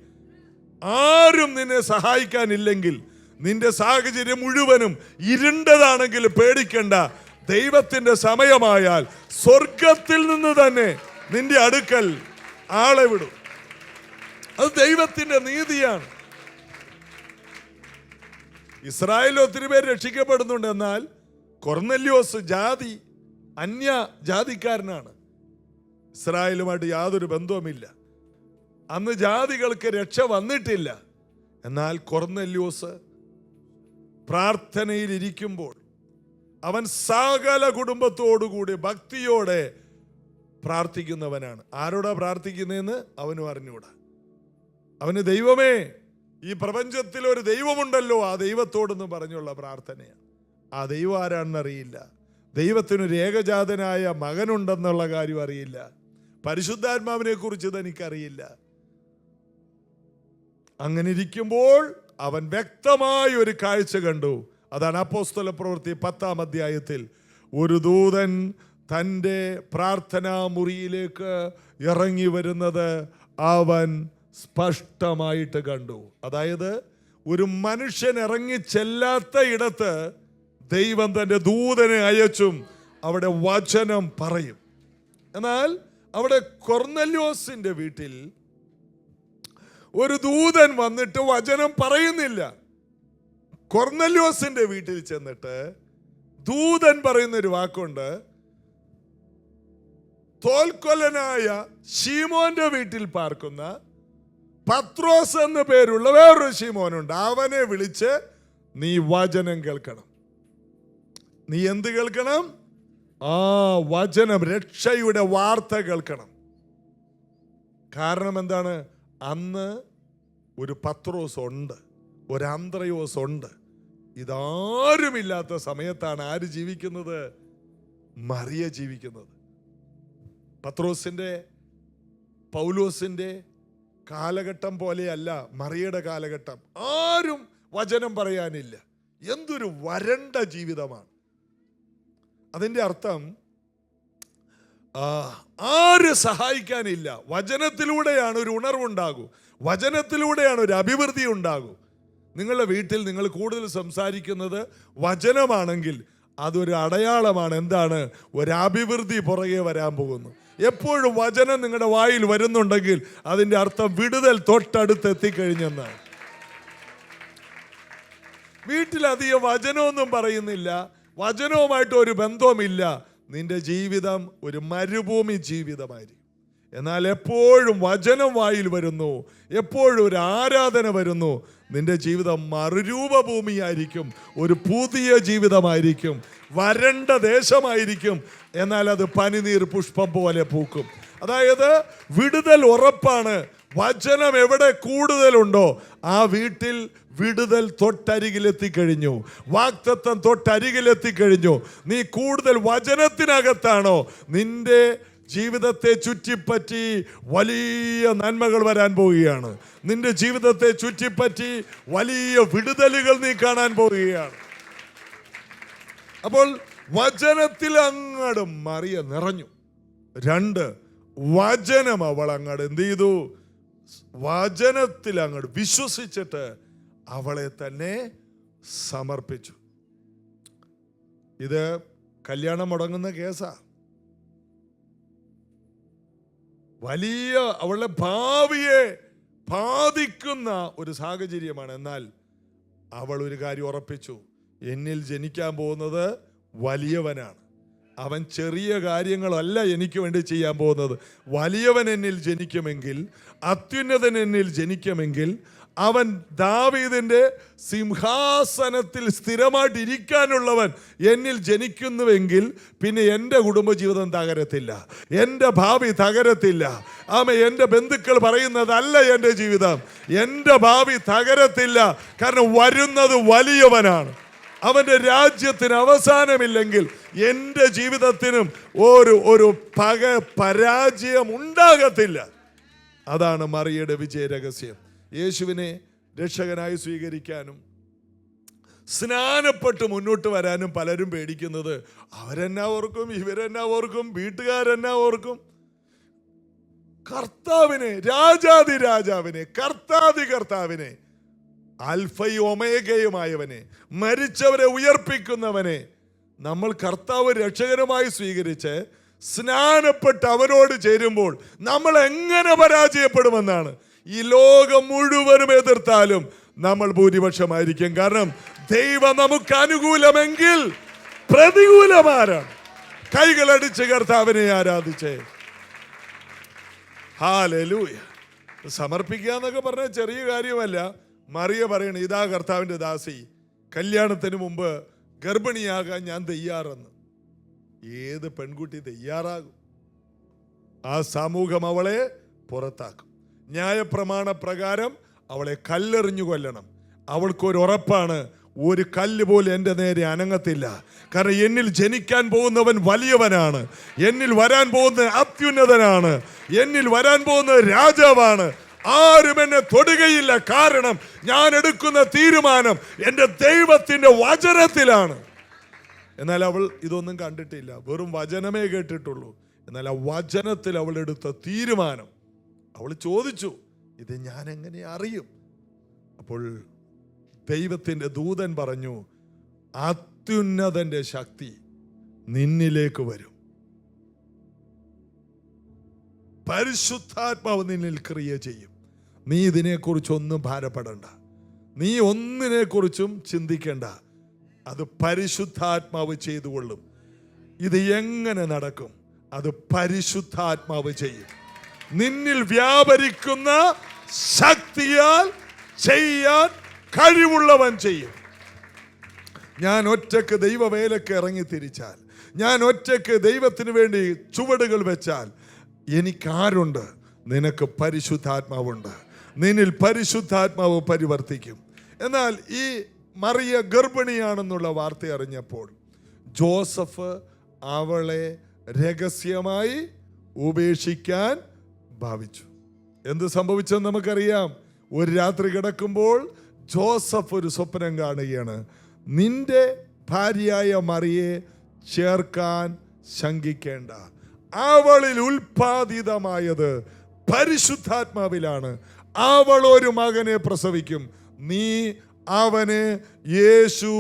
ആരും നിന്നെ സഹായിക്കാനില്ലെങ്കിൽ, നിന്റെ സാഹചര്യം മുഴുവനും ഇരുണ്ടതാണെങ്കിൽ പേടിക്കണ്ട, ദൈവത്തിന്റെ സമയമായാൽ സ്വർഗത്തിൽ നിന്ന് തന്നെ നിന്റെ അടുക്കൽ ആളെ വിടും. അത് ദൈവത്തിന്റെ നീതിയാണ്. ഇസ്രായേൽ ഒത്തിരി പേര് രക്ഷിക്കപ്പെടുന്നുണ്ട്. എന്നാൽ കൊർന്നല്യോസ് അന്യ ജാതിക്കാരനാണ്, ഇസ്രായേലുമായിട്ട് യാതൊരു ബന്ധവുമില്ല. അന്ന് ജാതികൾക്ക് രക്ഷ വന്നിട്ടില്ല. എന്നാൽ കൊർന്നല്യോസ് പ്രാർത്ഥനയിൽ ഇരിക്കുമ്പോൾ അവൻ സകല കുടുംബത്തോടുകൂടി ഭക്തിയോടെ പ്രാർത്ഥിക്കുന്നവനാണ്. ആരോടാ പ്രാർത്ഥിക്കുന്നതെന്ന് അവനും അറിഞ്ഞൂടാ. അവന് ദൈവമേ, ഈ പ്രപഞ്ചത്തിൽ ഒരു ദൈവമുണ്ടല്ലോ, ആ ദൈവത്തോടെന്ന് പറഞ്ഞുള്ള പ്രാർത്ഥനയാണ്. ആ ദൈവം ആരാണെന്നറിയില്ല. ദൈവത്തിനൊരു ഏകജാതനായ മകനുണ്ടെന്നുള്ള കാര്യം അറിയില്ല. പരിശുദ്ധാത്മാവിനെ കുറിച്ച് തനിക്കറിയില്ല. അങ്ങനെ ഇരിക്കുമ്പോൾ അവൻ വ്യക്തമായ ഒരു കാഴ്ച കണ്ടു. അതാണ് അപ്പോസ്തല പ്രവൃത്തി 10-ാം അധ്യായത്തിൽ ഒരു ദൂതൻ തൻ്റെ പ്രാർത്ഥനാ മുറിയിലേക്ക് ഇറങ്ങി വരുന്നത് അവൻ സ്പഷ്ടമായിട്ട് കണ്ടു. അതായത് ഒരു മനുഷ്യൻ ഇറങ്ങി ചെല്ലാത്ത ഇടത്ത് ദൈവം തൻ്റെ ദൂതനെ അയച്ചും അവിടെ വചനം പറയും. എന്നാൽ അവിടെ കൊർന്നല്യോസിന്റെ വീട്ടിൽ ഒരു ദൂതൻ വന്നിട്ട് വചനം പറയുന്നില്ല. കൊർന്നല്യോസിന്റെ വീട്ടിൽ ചെന്നിട്ട് ദൂതൻ പറയുന്ന ഒരു വാക്കുണ്ട്. തോൽക്കൊല്ലനായ ശീമോന്റെ വീട്ടിൽ പാർക്കുന്ന പത്രോസ് എന്ന പേരുള്ള വേറൊരു ശീമോനുണ്ട്. അവനെ വിളിച്ച് നീ വചനം കേൾക്കണം. നീ എന്ത് കേൾക്കണം? ആ വചനം, രക്ഷയുടെ വാർത്ത കേൾക്കണം. കാരണം എന്താണ്? അന്ന് ഒരു പത്രോസ് ഉണ്ട്, ഒരു അന്ത്രയോസ് ഉണ്ട്. ഇതാരുമില്ലാത്ത സമയത്താണ് ആര് ജീവിക്കുന്നത്? മറിയ ജീവിക്കുന്നത്. പത്രോസിന്റെ, പൗലോസിന്റെ കാലഘട്ടം പോലെയല്ല മറിയയുടെ കാലഘട്ടം. ആരും വചനം പറയാനില്ല. എന്തൊരു വരണ്ട ജീവിതമാണ്. അതിൻ്റെ അർത്ഥം ആര് സഹായിക്കാനില്ല. വചനത്തിലൂടെയാണ് ഒരു ഉണർവുണ്ടാകൂ, വചനത്തിലൂടെയാണ് ഒരു അഭിവൃദ്ധി ഉണ്ടാകൂ. നിങ്ങളുടെ വീട്ടിൽ നിങ്ങൾ കൂടുതൽ സംസാരിക്കുന്നത് വചനമാണെങ്കിൽ അതൊരു അടയാളമാണ്. എന്താണ്? ഒരു അഭിവൃദ്ധി പുറകെ വരാൻ പോകുന്നു. എപ്പോഴും വചനം നിങ്ങളുടെ വായിൽ വരുന്നുണ്ടെങ്കിൽ അതിൻ്റെ അർത്ഥം വിടുതൽ തൊട്ടടുത്ത് എത്തിക്കഴിഞ്ഞെന്നാണ്. വീട്ടിലധികം വചനമൊന്നും പറയുന്നില്ല, വചനവുമായിട്ട് ഒരു ബന്ധവുമില്ല, നിന്റെ ജീവിതം ഒരു മരുഭൂമി ജീവിതമായിരിക്കും. എന്നാൽ എപ്പോഴും വചനം വായിൽ വരുന്നു, എപ്പോഴും ഒരു ആരാധന വരുന്നു, നിന്റെ ജീവിതം മറുരൂപഭൂമിയായിരിക്കും, ഒരു പുതിയ ജീവിതമായിരിക്കും, വരണ്ട ദേശമായിരിക്കും. എന്നാൽ അത് പനിനീർ പുഷ്പം പോലെ പൂക്കും. അതായത് വിടുതൽ ഉറപ്പാണ്. വചനം എവിടെ കൂടുതലുണ്ടോ ആ വീട്ടിൽ വിടുതൽ തൊട്ടരികിലെത്തിക്കഴിഞ്ഞു, വാഗ്ദത്തം തൊട്ടരികിലെത്തിക്കഴിഞ്ഞു. നീ കൂടുതൽ വചനത്തിനകത്താണോ, നിന്റെ ജീവിതത്തെ ചുറ്റിപ്പറ്റി വലിയ നന്മകൾ വരാൻ പോവുകയാണ്. നിന്റെ ജീവിതത്തെ ചുറ്റിപ്പറ്റി വലിയ വിടുതലുകൾ നീ കാണാൻ പോവുകയാണ്. അപ്പോൾ വചനത്തിൽ അങ്ങട് മറിയ നിറഞ്ഞു. 2, വചനം അവൾ അങ്ങട് എന്ത് ചെയ്തു? വചനത്തിൽ അങ്ങട് വിശ്വസിച്ചിട്ട് അവളെ തന്നെ സമർപ്പിച്ചു. ഇത് കല്യാണം മുടങ്ങുന്ന കേസാ. വലിയ അവളുടെ ഭാവിയെ ബാധിക്കുന്ന ഒരു സാഹചര്യമാണ്. എന്നാൽ അവൾ ഒരു കാര്യം ഉറപ്പിച്ചു, എന്നിൽ ജനിക്കാൻ പോകുന്നത് വലിയവനാണ്. അവൻ ചെറിയ കാര്യങ്ങളല്ല എനിക്ക് വേണ്ടി ചെയ്യാൻ പോകുന്നത്. വലിയവൻ എന്നിൽ ജനിക്കുമെങ്കിൽ, അത്യുന്നതൻ എന്നിൽ ജനിക്കുമെങ്കിൽ, അവൻ ദാവീദിന്റെ സിംഹാസനത്തിൽ സ്ഥിരമായിട്ടിരിക്കാനുള്ളവൻ എന്നിൽ ജനിക്കുന്നുവെങ്കിൽ പിന്നെ എൻ്റെ കുടുംബജീവിതം തകരത്തില്ല, എൻ്റെ ഭാവി തകരത്തില്ല. എൻ്റെ ബന്ധുക്കൾ പറയുന്നതല്ല എൻ്റെ ജീവിതം, എൻ്റെ ഭാവി തകരത്തില്ല. കാരണം വരുന്നത് വലിയവനാണ്. അവൻ്റെ രാജ്യത്തിന് അവസാനമില്ലെങ്കിൽ എൻ്റെ ജീവിതത്തിനും ഒരു പരാജയം ഉണ്ടാകത്തില്ല. അതാണ് മറിയയുടെ വിജയ രഹസ്യം. യേശുവിനെ രക്ഷകനായി സ്വീകരിക്കാനും സ്നാനപ്പെട്ട് മുന്നോട്ട് വരാനും പലരും പേടിക്കുന്നത് അവരെന്നാ ഓർക്കും, ഇവരെന്നാ ഓർക്കും, വീട്ടുകാരെന്നാ ഓർക്കും. കർത്താവിനെ, രാജാതി രാജാവിനെ, കർത്താതി കർത്താവിനെ, അൽഫയും ഒമേഗയുമായവനെ, മരിച്ചവരെ ഉയർപ്പിക്കുന്നവനെ നമ്മൾ കർത്താവ് രക്ഷകനുമായി സ്വീകരിച്ച് സ്നാനപ്പെട്ട് അവനോട് ചേരുമ്പോൾ നമ്മൾ എങ്ങനെ പരാജയപ്പെടുമെന്നാണ്. ഈ ലോകം മുഴുവനും എതിർത്താലും നമ്മൾ ഭൂരിപക്ഷമായിരിക്കും. കാരണം ദൈവം നമുക്ക് അനുകൂലമെങ്കിൽ പ്രതികൂലമാരാണ്. കൈകളടിച്ച് കർത്താവിനെ ആരാധിച്ചേ. ഹല്ലേലൂയ. സമർപ്പിക്കുക എന്നൊക്കെ പറഞ്ഞാൽ ചെറിയ കാര്യമല്ല. മറിയ പറയണ, ഇതാ കർത്താവിൻ്റെ ദാസി, കല്യാണത്തിന് മുമ്പ് ഗർഭിണിയാകാൻ ഞാൻ തയ്യാറെന്ന്. ഏത് പെൺകുട്ടി തയ്യാറാകും? ആ സമൂഹം അവളെ പുറത്താക്കും. ന്യായപ്രമാണ പ്രകാരം അവളെ കല്ലെറിഞ്ഞു കൊല്ലണം. അവൾക്കൊരു ഉറപ്പാണ്, ഒരു കല്ല് പോലും എൻ്റെ നേരെ അനങ്ങത്തില്ല. കാരണം എന്നിൽ ജനിക്കാൻ പോകുന്നവൻ വലിയവനാണ്, എന്നിൽ വരാൻ പോകുന്ന അത്യുന്നതനാണ്, എന്നിൽ വരാൻ പോകുന്ന രാജാവാണ്. ആരും എന്നെ തൊടുകയില്ല. കാരണം ഞാൻ എടുക്കുന്ന തീരുമാനം എൻ്റെ ദൈവത്തിൻ്റെ വചനത്തിലാണ്. എന്നാൽ അവൾ ഇതൊന്നും കണ്ടിട്ടില്ല, വെറും വചനമേ കേട്ടിട്ടുള്ളൂ. എന്നാൽ ആ വചനത്തിൽ അവൾ എടുത്ത തീരുമാനം, അവൾ ചോദിച്ചു, ഇത് ഞാൻ എങ്ങനെ അറിയും? അപ്പോൾ ദൈവത്തിൻ്റെ ദൂതൻ പറഞ്ഞു, അത്യുന്നതന്റെ ശക്തി നിന്നിലേക്ക് വരും, പരിശുദ്ധാത്മാവ് നിന്നിൽ ക്രിയ ചെയ്യും. നീ ഇതിനെക്കുറിച്ചൊന്നും ഭാരപ്പെടണ്ട, നീ ഒന്നിനെക്കുറിച്ചും ചിന്തിക്കേണ്ട. അത് പരിശുദ്ധാത്മാവ് ചെയ്തുകൊള്ളും. ഇത് എങ്ങനെ നടക്കും? അത് പരിശുദ്ധാത്മാവ് ചെയ്യും. നിന്നിൽ വ്യാപരിക്കുന്ന ശക്തിയാൽ ചെയ്യാൻ കഴിവുള്ളവൻ ചെയ്യും. ഞാൻ ഒറ്റക്ക് ദൈവവേലക്ക് ഇറങ്ങി തിരിച്ചാൽ, ഞാൻ ഒറ്റക്ക് ദൈവത്തിന് വേണ്ടി ചുവടുകൾ വെച്ചാൽ എനിക്കാരുണ്ട്? നിനക്ക് പരിശുദ്ധാത്മാവുണ്ട്. നിന്നിൽ പരിശുദ്ധാത്മാവ് പരിവർത്തിക്കും. എന്നാൽ ഈ മറിയ ഗർഭിണിയാണെന്നുള്ള വാർത്ത അറിഞ്ഞപ്പോൾ ജോസഫ് അവളെ രഹസ്യമായി ഉപേക്ഷിക്കാൻ ഭാവിച്ചു. എന്ത് സംഭവിച്ചെന്ന് നമുക്കറിയാം. ഒരു രാത്രി കിടക്കുമ്പോൾ ജോസഫ് ഒരു സ്വപ്നം കാണുകയാണ്. നിന്റെ ഭാര്യയായ മറിയെ ചേർക്കാൻ ശങ്കിക്കേണ്ട, അവളിൽ ഉൽപാദിതമായത് പരിശുദ്ധാത്മാവിലാണ്. അവൾ ഒരു മകനെ പ്രസവിക്കും, നീ അവന് യേശു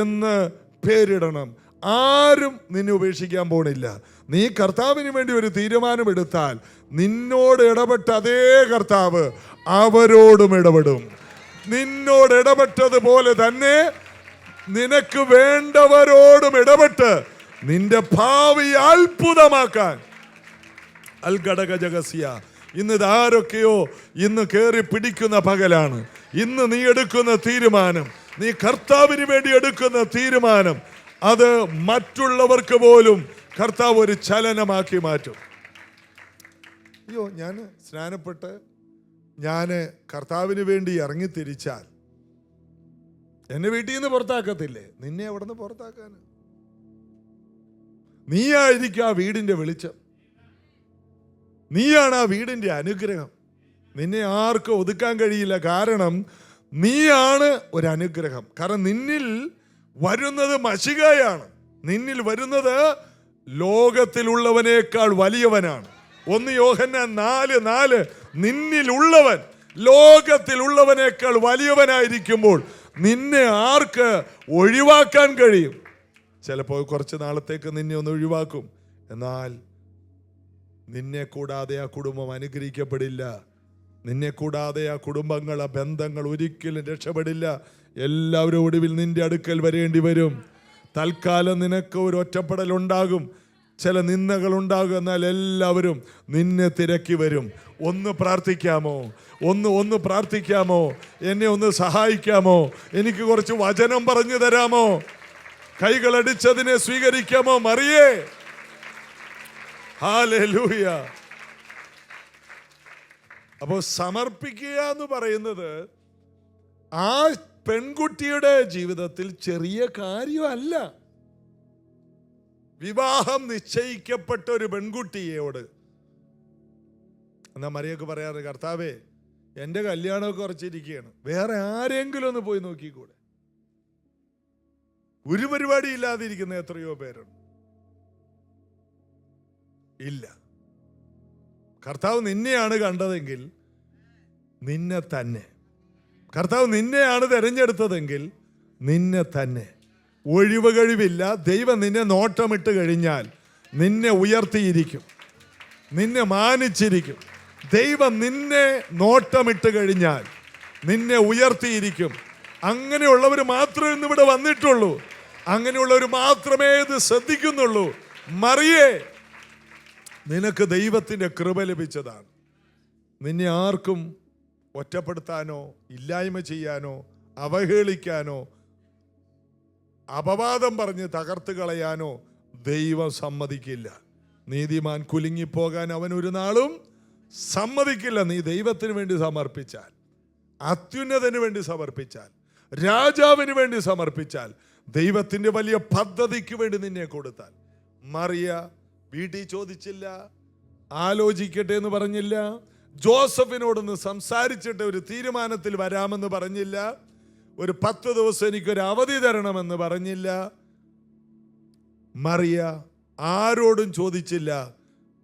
എന്ന് പേരിടണം. ആരും നിന്നെ ഉപേക്ഷിക്കാൻ പോണില്ല. നീ കർത്താവിന് വേണ്ടി ഒരു തീരുമാനമെടുത്താൽ നിന്നോട് ഇടപെട്ട അതേ കർത്താവ് അവരോടും ഇടപെടും. നിന്നോട് ഇടപെട്ടതുപോലെ തന്നെ നിനക്ക് വേണ്ടവരോടും ഇടപെട്ട് നിന്റെ ഭാവി അത്ഭുതമാക്കാൻ അൽഘടകജഗസ്യ. ഇന്ന് ഇതാരൊക്കെയോ ഇന്ന് കയറി പിടിക്കുന്ന പകലാണ്. ഇന്ന് നീ എടുക്കുന്ന തീരുമാനം, നീ കർത്താവിന് വേണ്ടി എടുക്കുന്ന തീരുമാനം, അത് മറ്റുള്ളവർക്ക് പോലും കർത്താവ് ഒരു ചലനമാക്കി മാറ്റും. അയ്യോ, ഞാൻ സ്നാനപ്പെട്ട് ഞാൻ കർത്താവിന് വേണ്ടി ഇറങ്ങിത്തിരിച്ചാൽ എന്നെ വീട്ടിൽ നിന്ന് പുറത്താക്കത്തില്ലേ? നിന്നെ അവിടെ നിന്ന് പുറത്താക്കാൻ നീയായിരിക്കും ആ വീടിന്റെ വെളിച്ചം, നീയാണ് ആ വീടിന്റെ അനുഗ്രഹം. നിന്നെ ആർക്കും ഒതുക്കാൻ കഴിയില്ല. കാരണം നീയാണ് ഒരു അനുഗ്രഹം. കാരണം നിന്നിൽ വരുന്നത് മശികയാണ്. നിന്നിൽ വരുന്നത് ലോകത്തിലുള്ളവനേക്കാൾ വലിയവനാണ്. 1 യോഹന്നാൻ 4:4 നിന്നിലുള്ളവൻ ലോകത്തിലുള്ളവനേക്കാൾ വലിയവനായിരിക്കുമ്പോൾ നിന്നെ ആർക്ക് ഒഴിവാക്കാൻ കഴിയും? ചിലപ്പോൾ കുറച്ച് നാളത്തേക്ക് നിന്നെ ഒന്ന് ഒഴിവാക്കും. എന്നാൽ നിന്നെ കൂടാതെ ആ കുടുംബം അനുഗ്രഹിക്കപ്പെടില്ല. നിന്നെ കൂടാതെ ആ കുടുംബങ്ങൾ, ആ ബന്ധങ്ങൾ ഒരിക്കലും രക്ഷപ്പെടില്ല. എല്ലാവരും ഒടുവിൽ നിന്റെ അടുക്കൽ വരേണ്ടി വരും. തൽക്കാലം നിനക്ക് ഒരു ഒറ്റപ്പെടലുണ്ടാകും, ചില നിന്ദകളുണ്ടാകും. എന്നാൽ എല്ലാവരും നിന്നെ തിരക്കി വരും. ഒന്ന് പ്രാർത്ഥിക്കാമോ? ഒന്ന് പ്രാർത്ഥിക്കാമോ? എന്നെ ഒന്ന് സഹായിക്കാമോ? എനിക്ക് കുറച്ച് വചനം പറഞ്ഞു തരാമോ? കൈകളടിച്ചതിനെ സ്വീകരിക്കാമോ? മറിയേ, ഹല്ലേലൂയ. അപ്പോൾ സമർപ്പിക്കുക എന്ന് പറയുന്നത് ആ പെൺകുട്ടിയുടെ ജീവിതത്തിൽ ചെറിയ കാര്യമല്ല. വിവാഹം നിശ്ചയിക്കപ്പെട്ട ഒരു പെൺകുട്ടിയോട് എന്നാ മറിയൊക്കെ പറയാറ്, കർത്താവേ എൻ്റെ കല്യാണമൊക്കെ കുറച്ചിരിക്കുകയാണ്, വേറെ ആരെങ്കിലും ഒന്ന് പോയി നോക്കിക്കൂടെ? ഒരു പരിപാടി ഇല്ലാതിരിക്കുന്ന എത്രയോ പേരുണ്ട്. ഇല്ല, കർത്താവ് നിന്നെയാണ് കണ്ടതെങ്കിൽ നിന്നെ തന്നെ, കർത്താവ് നിന്നെയാണ് തിരഞ്ഞെടുത്തതെങ്കിൽ നിന്നെ തന്നെ. ഒഴിവ് കഴിവില്ല. ദൈവം നിന്നെ നോട്ടമിട്ട് കഴിഞ്ഞാൽ നിന്നെ ഉയർത്തിയിരിക്കും, നിന്നെ മാനിച്ചിരിക്കും. ദൈവം നിന്നെ നോട്ടമിട്ട് കഴിഞ്ഞാൽ നിന്നെ ഉയർത്തിയിരിക്കും. അങ്ങനെയുള്ളവർ മാത്രമേ ഇന്നിവിടെ വന്നിട്ടുള്ളൂ. അങ്ങനെയുള്ളവർ മാത്രമേ ഇത് ശ്രദ്ധിക്കുന്നുള്ളൂ. മറിയേ, നിനക്ക് ദൈവത്തിൻ്റെ കൃപ ലഭിച്ചതാണ്. നിന്നെ ആർക്കും ഒറ്റപ്പെടുത്താനോ ഇല്ലായ്മ ചെയ്യാനോ അവഹേളിക്കാനോ അപവാദം പറഞ്ഞ് തകർത്ത് കളയാനോ ദൈവം സമ്മതിക്കില്ല. നീതിമാൻ കുലുങ്ങിപ്പോകാൻ അവൻ ഒരു നാളും സമ്മതിക്കില്ല. നീ ദൈവത്തിന് വേണ്ടി സമർപ്പിച്ചാൽ, അത്യുന്നതന് വേണ്ടി സമർപ്പിച്ചാൽ, രാജാവിന് വേണ്ടി സമർപ്പിച്ചാൽ, ദൈവത്തിൻ്റെ വലിയ പദ്ധതിക്ക് വേണ്ടി നിന്നെ കൊടുത്താൽ. മറിയ വീട്ടിൽ ചോദിച്ചില്ല, ആലോചിക്കട്ടെ എന്ന് പറഞ്ഞില്ല, ജോസഫിനോടൊന്ന് സംസാരിച്ചിട്ട് ഒരു തീരുമാനത്തിൽ വരാമെന്ന് പറഞ്ഞില്ല, ഒരു 10 ദിവസം എനിക്കൊരു അവധി തരണമെന്ന് പറഞ്ഞില്ല. മറിയ ആരോടും ചോദിച്ചില്ല.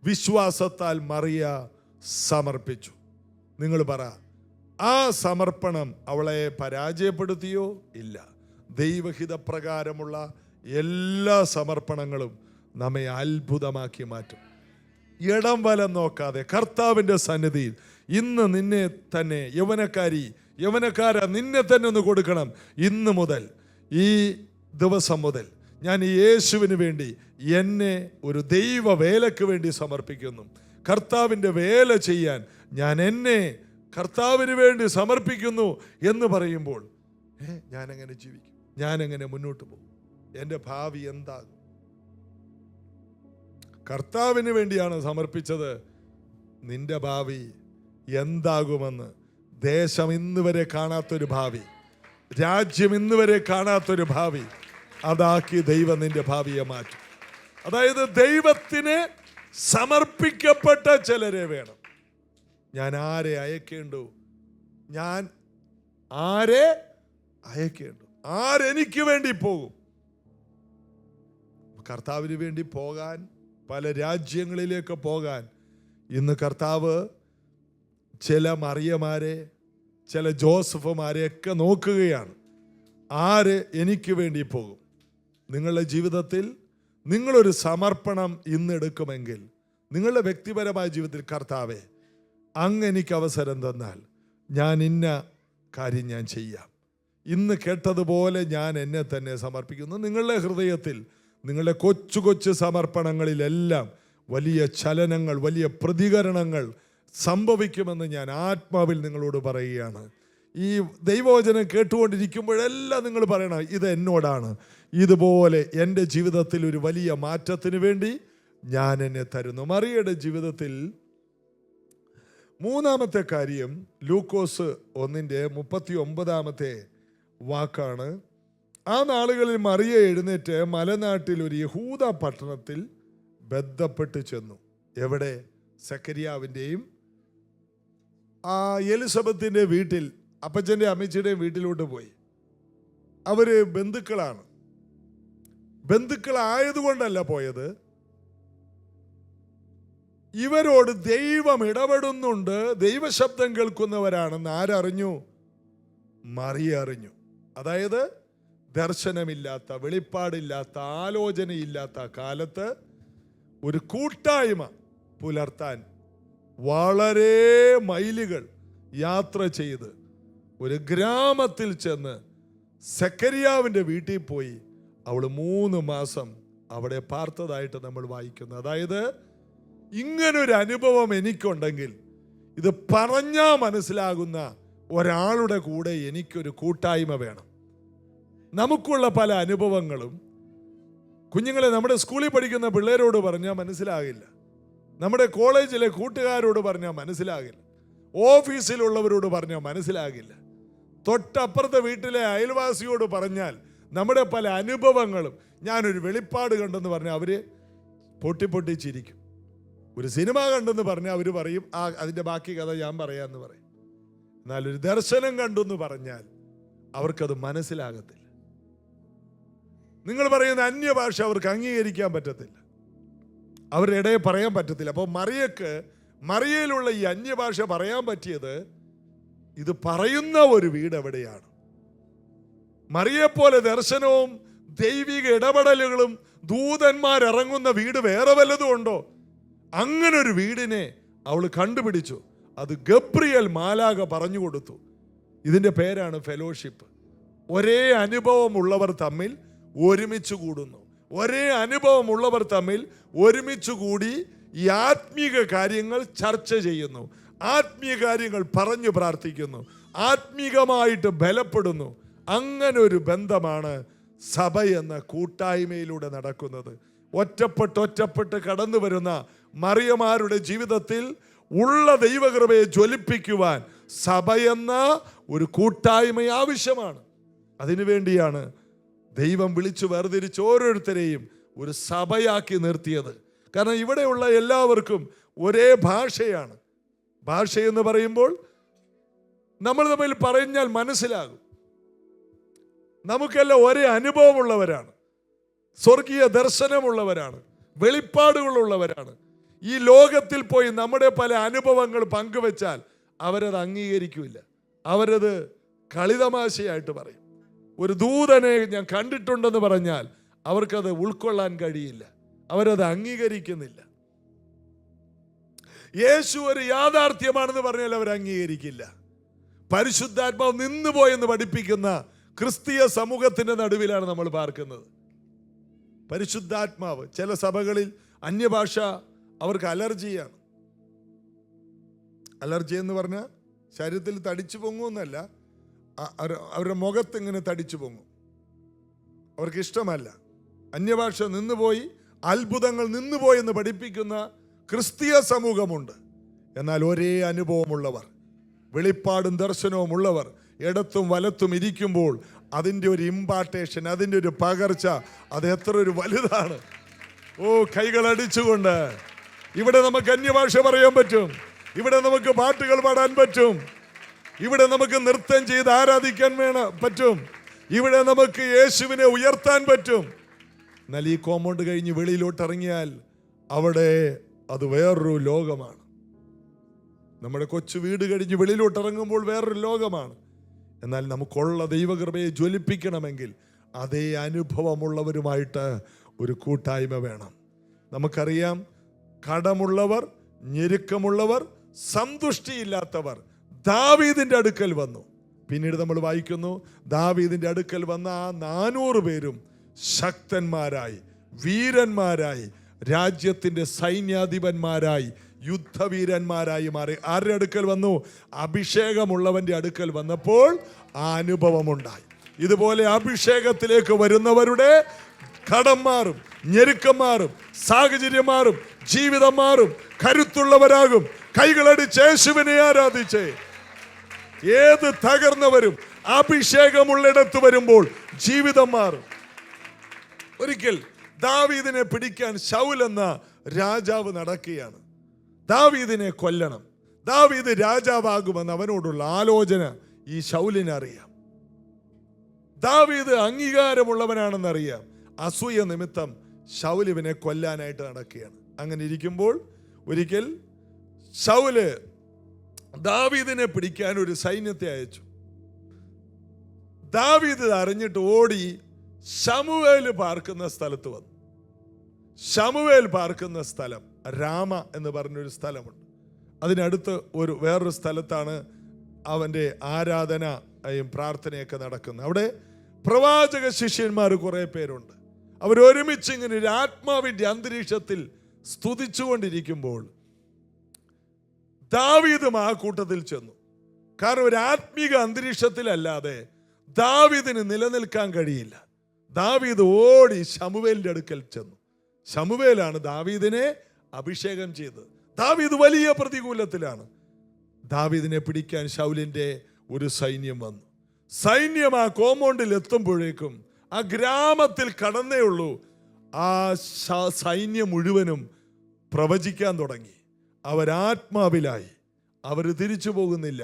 വിശ്വാസത്താൽ മറിയ സമർപ്പിച്ചു. നിങ്ങൾ പറ, ആ സമർപ്പണം അവളെ പരാജയപ്പെടുത്തിയോ? ഇല്ല. ദൈവഹിതപ്രകാരമുള്ള എല്ലാ സമർപ്പണങ്ങളും നമ്മെ അത്ഭുതമാക്കി മാറ്റും. ഇടം വലം നോക്കാതെ കർത്താവിൻ്റെ സന്നിധിയിൽ ഇന്ന് നിന്നെ തന്നെ, യൗവനക്കാരാ നിന്നെ തന്നെ ഒന്ന് കൊടുക്കണം. ഇന്ന് മുതൽ, ഈ ദിവസം മുതൽ ഞാൻ ഈ യേശുവിന് വേണ്ടി എന്നെ ഒരു ദൈവ വേലയ്ക്ക് വേണ്ടി സമർപ്പിക്കുന്നു. കർത്താവിൻ്റെ വേല ചെയ്യാൻ ഞാൻ എന്നെ കർത്താവിന് വേണ്ടി സമർപ്പിക്കുന്നു എന്ന് പറയുമ്പോൾ ഞാനെങ്ങനെ ജീവിക്കും? ഞാനെങ്ങനെ മുന്നോട്ട് പോകും? എൻ്റെ ഭാവി എന്താകും? കർത്താവിന് വേണ്ടിയാണ് സമർപ്പിച്ചത്. നിന്റെ ഭാവി എന്താകുമെന്ന് ദേശം ഇന്ന് വരെ കാണാത്തൊരു ഭാവി, രാജ്യം ഇന്ന് വരെ കാണാത്തൊരു ഭാവി, അതാക്കി ദൈവം നിന്റെ ഭാവിയെ മാറ്റും. അതായത് ദൈവത്തിന് സമർപ്പിക്കപ്പെട്ട ചിലരെ വേണം. ഞാൻ ആരെ അയക്കേണ്ടു? ഞാൻ ആരെ അയക്കേണ്ടു? ആരെനിക്ക് വേണ്ടി പോകും? കർത്താവിന് വേണ്ടി പോകാൻ, പല രാജ്യങ്ങളിലേക്ക് പോകാൻ ഇന്ന് കർത്താവ് ചില മറിയമാരെ, ചില ജോസഫുമാരെയൊക്കെ നോക്കുകയാണ്. ആര് എനിക്ക് വേണ്ടി പോകും? നിങ്ങളുടെ ജീവിതത്തിൽ നിങ്ങളൊരു സമർപ്പണം ഇന്നെടുക്കുമെങ്കിൽ, നിങ്ങളുടെ വ്യക്തിപരമായ ജീവിതത്തിൽ കർത്താവേ, അങ്ങ് എനിക്ക് അവസരം തന്നാൽ ഞാൻ ഇന്ന കാര്യം ഞാൻ ചെയ്യാം, ഇന്ന് കേട്ടതുപോലെ ഞാൻ എന്നെ തന്നെ സമർപ്പിക്കുന്നു. നിങ്ങളുടെ ഹൃദയത്തിൽ നിങ്ങളുടെ കൊച്ചു കൊച്ചു സമർപ്പണങ്ങളിലെല്ലാം വലിയ ചലനങ്ങൾ, വലിയ പ്രതികരണങ്ങൾ സംഭവിക്കുമെന്ന് ഞാൻ ആത്മാവിൽ നിങ്ങളോട് പറയുകയാണ്. ഈ ദൈവവചനം കേട്ടുകൊണ്ടിരിക്കുമ്പോഴെല്ലാം നിങ്ങൾ പറയണം, ഇത് എന്നോടാണ്. ഇതുപോലെ എൻ്റെ ജീവിതത്തിൽ ഒരു വലിയ മാറ്റത്തിന് വേണ്ടി ഞാൻ എന്നെ തരുന്നു. മറിയയുടെ ജീവിതത്തിൽ മൂന്നാമത്തെ കാര്യം ലൂക്കോസ് 1:39 വാക്കാണ്. ആ നാളുകളിൽ മറിയ എഴുന്നേറ്റ് മലനാട്ടിൽ ഒരു യഹൂദ പട്ടണത്തിൽ ബന്ധപ്പെട്ട് ചെന്നു. എവിടെ? സക്കരിയാവിൻ്റെയും എലിസബത്തിൻ്റെ വീട്ടിൽ, അപ്പച്ചൻ്റെ അമ്മച്ചിയുടെയും വീട്ടിലോട്ട് പോയി. അവര് ബന്ധുക്കളാണ്. ബന്ധുക്കളായതുകൊണ്ടല്ല പോയത്, ഇവരോട് ദൈവം ഇടപെടുന്നുണ്ട്, ദൈവശബ്ദം കേൾക്കുന്നവരാണെന്ന് ആരറിഞ്ഞു? മറിയ അറിഞ്ഞു. അതായത് ദർശനമില്ലാത്ത, വെളിപ്പാടില്ലാത്ത, ആലോചനയില്ലാത്ത കാലത്ത് ഒരു കൂട്ടായ്മ പുലർത്താൻ വളരെ മൈലുകൾ യാത്ര ചെയ്ത് ഒരു ഗ്രാമത്തിൽ ചെന്ന് സക്കരിയാവിൻ്റെ വീട്ടിൽ പോയി അവൾ 3 മാസം അവിടെ പാർത്തതായിട്ട് നമ്മൾ വായിക്കുന്നു. അതായത് ഇങ്ങനൊരു അനുഭവം എനിക്കുണ്ടെങ്കിൽ, ഇത് പറഞ്ഞാൽ മനസ്സിലാകുന്ന ഒരാളുടെ കൂടെ എനിക്കൊരു കൂട്ടായ്മ വേണം. നമുക്കുള്ള പല അനുഭവങ്ങളും കുഞ്ഞുങ്ങളെ നമ്മുടെ സ്കൂളിൽ പഠിക്കുന്ന പിള്ളേരോട് പറഞ്ഞാൽ മനസ്സിലാകില്ല, നമ്മുടെ കോളേജിലെ കൂട്ടുകാരോട് പറഞ്ഞാൽ മനസ്സിലാകില്ല, ഓഫീസിലുള്ളവരോട് പറഞ്ഞാൽ മനസ്സിലാകില്ല, തൊട്ടപ്പുറത്തെ വീട്ടിലെ അയൽവാസിയോട് പറഞ്ഞാൽ നമ്മുടെ പല അനുഭവങ്ങളും, ഞാനൊരു വെളിപ്പാട് കണ്ടെന്ന് പറഞ്ഞാൽ അവർ പൊട്ടി ചിരിക്കും. ഒരു സിനിമ കണ്ടെന്ന് പറഞ്ഞാൽ അവർ പറയും, അതിൻ്റെ ബാക്കി കഥ ഞാൻ പറയാമെന്ന് പറയും. എന്നാൽ ഒരു ദർശനം കണ്ടെന്ന് പറഞ്ഞാൽ അവർക്കത് മനസ്സിലാകത്തില്ല. നിങ്ങൾ പറയുന്ന അന്യഭാഷ അവർക്ക് അംഗീകരിക്കാൻ പറ്റത്തില്ല, അവരുടെ ഇടയിൽ പറയാൻ പറ്റത്തില്ല. അപ്പോൾ മറിയയിലുള്ള ഈ അന്യഭാഷ പറയാൻ പറ്റിയത്, ഇത് പറയുന്ന ഒരു വീട് എവിടെയാണ്? മറിയെപ്പോലെ ദർശനവും ദൈവിക ഇടപെടലുകളും ദൂതന്മാരിറങ്ങുന്ന വീട് വേറെ വല്ലതും ഉണ്ടോ? അങ്ങനെ ഒരു വീടിനെ അവൾ കണ്ടുപിടിച്ചു. അത് ഗബ്രിയേൽ മാലാഖ പറഞ്ഞു കൊടുത്തു. ഇതിൻ്റെ പേരാണ് ഫെലോഷിപ്പ്. ഒരേ അനുഭവമുള്ളവർ തമ്മിൽ ഒരുമിച്ച് കൂടുന്നു. ഒരേ അനുഭവമുള്ളവർ തമ്മിൽ ഒരുമിച്ച് കൂടി ഈ ആത്മീക കാര്യങ്ങൾ ചർച്ച ചെയ്യുന്നു, ആത്മീയ കാര്യങ്ങൾ പറഞ്ഞു പ്രാർത്ഥിക്കുന്നു, ആത്മീകമായിട്ട് ബലപ്പെടുന്നു. അങ്ങനെ ഒരു ബന്ധമാണ് സഭ എന്ന കൂട്ടായ്മയിലൂടെ നടക്കുന്നത്. ഒറ്റപ്പെട്ട് കടന്നു വരുന്ന മറിയമാരുടെ ജീവിതത്തിൽ ഉള്ള ദൈവകൃപയെ ജ്വലിപ്പിക്കുവാൻ സഭ എന്ന ഒരു കൂട്ടായ്മ ആവശ്യമാണ്. അതിനുവേണ്ടിയാണ് ദൈവം വിളിച്ചു വേർതിരിച്ച് ഓരോരുത്തരെയും ഒരു സഭയാക്കി നിർത്തിയത്. കാരണം ഇവിടെയുള്ള എല്ലാവർക്കും ഒരേ ഭാഷയാണ്. ഭാഷയെന്ന് പറയുമ്പോൾ നമ്മൾ തമ്മിൽ പറഞ്ഞാൽ മനസ്സിലാകും. നമുക്കെല്ലാം ഒരേ അനുഭവമുള്ളവരാണ്, സ്വർഗീയ ദർശനമുള്ളവരാണ്, വെളിപ്പാടുകളുള്ളവരാണ്. ഈ ലോകത്തിൽ പോയി നമ്മുടെ പല അനുഭവങ്ങൾ പങ്കുവെച്ചാൽ അവരത് അംഗീകരിക്കില്ല, അവരത് കളിതമാശയായിട്ട് പറയും. ഒരു ദൂതനെ ഞാൻ കണ്ടിട്ടുണ്ടെന്ന് പറഞ്ഞാൽ അവർക്കത് ഉൾക്കൊള്ളാൻ കഴിയില്ല, അവരത് അംഗീകരിക്കുന്നില്ല. യേശു ഒരു യാഥാർത്ഥ്യമാണെന്ന് പറഞ്ഞാൽ അവർ അംഗീകരിക്കില്ല. പരിശുദ്ധാത്മാവ് നിന്നുപോയെന്ന് പഠിപ്പിക്കുന്ന ക്രിസ്തീയ സമൂഹത്തിന്റെ നടുവിലാണ് നമ്മൾ പാർക്കുന്നത്. പരിശുദ്ധാത്മാവ്, ചില സഭകളിൽ അന്യഭാഷ അവർക്ക് അലർജിയാണ്. അലർജി എന്ന് പറഞ്ഞാൽ ശരീരത്തിൽ തടിച്ചു പൊങ്ങുമെന്നല്ല, അവരുടെ മുഖത്ത് ഇങ്ങനെ തടിച്ചു പൊങ്ങും, അവർക്ക് ഇഷ്ടമല്ല. അന്യഭാഷ നിന്നുപോയി, അത്ഭുതങ്ങൾ നിന്നുപോയി എന്ന് പഠിപ്പിക്കുന്ന ക്രിസ്തീയ സമൂഹമുണ്ട്. എന്നാൽ ഒരേ അനുഭവമുള്ളവർ, വെളിപ്പാടും ദർശനവും ഉള്ളവർ ഇടത്തും വലത്തും ഇരിക്കുമ്പോൾ അതിൻ്റെ ഒരു ഇമ്പാർട്ടേഷൻ, അതിൻ്റെ ഒരു പകർച്ച, അത് എത്ര ഒരു വലുതാണ്. ഓ, കൈകൾ അടിച്ചുകൊണ്ട് ഇവിടെ നമുക്ക് അന്യഭാഷ പറയാൻ പറ്റും, ഇവിടെ നമുക്ക് പാട്ടുകൾ പാടാൻ പറ്റും, ഇവിടെ നമുക്ക് നൃത്തം ചെയ്ത് ആരാധിക്കാൻ പറ്റും, ഇവിടെ നമുക്ക് യേശുവിനെ ഉയർത്താൻ പറ്റും. എന്നാൽ ഈ കോമ്പൗണ്ട് കഴിഞ്ഞ് വെളിയിലോട്ട് ഇറങ്ങിയാൽ അവിടെ അത് വേറൊരു ലോകമാണ്. നമ്മുടെ കൊച്ചു വീട് കഴിഞ്ഞ് വെളിയിലോട്ട് ഇറങ്ങുമ്പോൾ വേറൊരു ലോകമാണ്. എന്നാൽ നമുക്കുള്ള ദൈവകൃപയെ ജ്വലിപ്പിക്കണമെങ്കിൽ അതേ അനുഭവമുള്ളവരുമായിട്ട് ഒരു കൂട്ടായ്മ വേണം. നമുക്കറിയാം, കടമുള്ളവർ, ഞെരുക്കമുള്ളവർ, സന്തുഷ്ടിയില്ലാത്തവർ ദാവീദിന്റെ അടുക്കൽ വന്നു. പിന്നീട് നമ്മൾ വായിക്കുന്നു, ദാവീദിന്റെ അടുക്കൽ വന്ന ആ 400 പേരും ശക്തന്മാരായി, വീരന്മാരായി, രാജ്യത്തിൻ്റെ സൈന്യാധിപന്മാരായി യുദ്ധവീരന്മാരായി മാറി. ആരുടെ അടുക്കൽ വന്നു? അഭിഷേകമുള്ളവൻ്റെ അടുക്കൽ വന്നപ്പോൾ ആ അനുഭവമുണ്ടായി. ഇതുപോലെ അഭിഷേകത്തിലേക്ക് വരുന്നവരുടെ കടം മാറും, ഞെരുക്കം മാറും, സാഹചര്യം മാറും, ജീവിതം മാറും, കരുത്തുള്ളവരാകും. കൈകളടിച്ച് യേശുവിനെ ആരാധിച്ചേ. ഏത് തകർന്നവരും അഭിഷേകമുള്ളിടത്ത് വരുമ്പോൾ ജീവിതം മാറും. ഒരിക്കൽ ദാവീദിനെ പിടിക്കാൻ ശൗൽ എന്ന രാജാവ് നടക്കുകയാണ്. ദാവീദിനെ കൊല്ലണം, ദാവീദ് രാജാവാകുമെന്ന് അവനോടുള്ള ആലോചന ഈ ശൗലിന് അറിയാം. ദാവീദ് അംഗീകാരമുള്ളവനാണെന്നറിയാം. അസൂയ നിമിത്തം ശൗൽ ഇവനെ കൊല്ലാനായിട്ട് നടക്കുകയാണ്. അങ്ങനെ ഇരിക്കുമ്പോൾ ഒരിക്കൽ ശൗല് ദാവീദിനെ പിടിക്കാൻ ഒരു സൈന്യത്തെ അയച്ചു. ദാവീദ് അറിഞ്ഞിട്ട് ഓടി ശമൂവേൽ പാർക്കുന്ന സ്ഥലത്ത് വന്നു. ശമൂവേൽ പാർക്കുന്ന സ്ഥലം രാമ എന്ന് പറഞ്ഞൊരു സ്ഥലമുണ്ട്. അതിനടുത്ത് വേറൊരു സ്ഥലത്താണ് അവൻ്റെ ആരാധനയും പ്രാർത്ഥനയൊക്കെ നടക്കുന്നത്. അവിടെ പ്രവാചക ശിഷ്യന്മാർ കുറെ പേരുണ്ട്. അവരൊരുമിച്ച് ഇങ്ങനെ ഒരു ആത്മാവിൻ്റെ അന്തരീക്ഷത്തിൽ സ്തുതിച്ചുകൊണ്ടിരിക്കുമ്പോൾ ദാവീദും ആ കൂട്ടത്തിൽ ചെന്നു. കാരണം ഒരു ആത്മീക അന്തരീക്ഷത്തിലല്ലാതെ ദാവീദിന് നിലനിൽക്കാൻ കഴിയില്ല. ദാവീദ് ഓടി ശമൂവേലിന്റെ അടുക്കൽ ചെന്നു. ശമൂവേലാണ് ദാവീദിനെ അഭിഷേകം ചെയ്തത്. ദാവീദ് വലിയ പ്രതികൂലത്തിലാണ്. ദാവീദിനെ പിടിക്കാൻ ശൗലിന്റെ ഒരു സൈന്യം വന്നു. സൈന്യം ആ കോമ്പൗണ്ടിൽ എത്തുമ്പോഴേക്കും ആ ഗ്രാമത്തിൽ കടന്നേ ഉള്ളൂ. ആ സൈന്യം മുഴുവനും പ്രവചിക്കാൻ തുടങ്ങി. അവരാത്മാവിലായി. അവർ തിരിച്ചു പോകുന്നില്ല.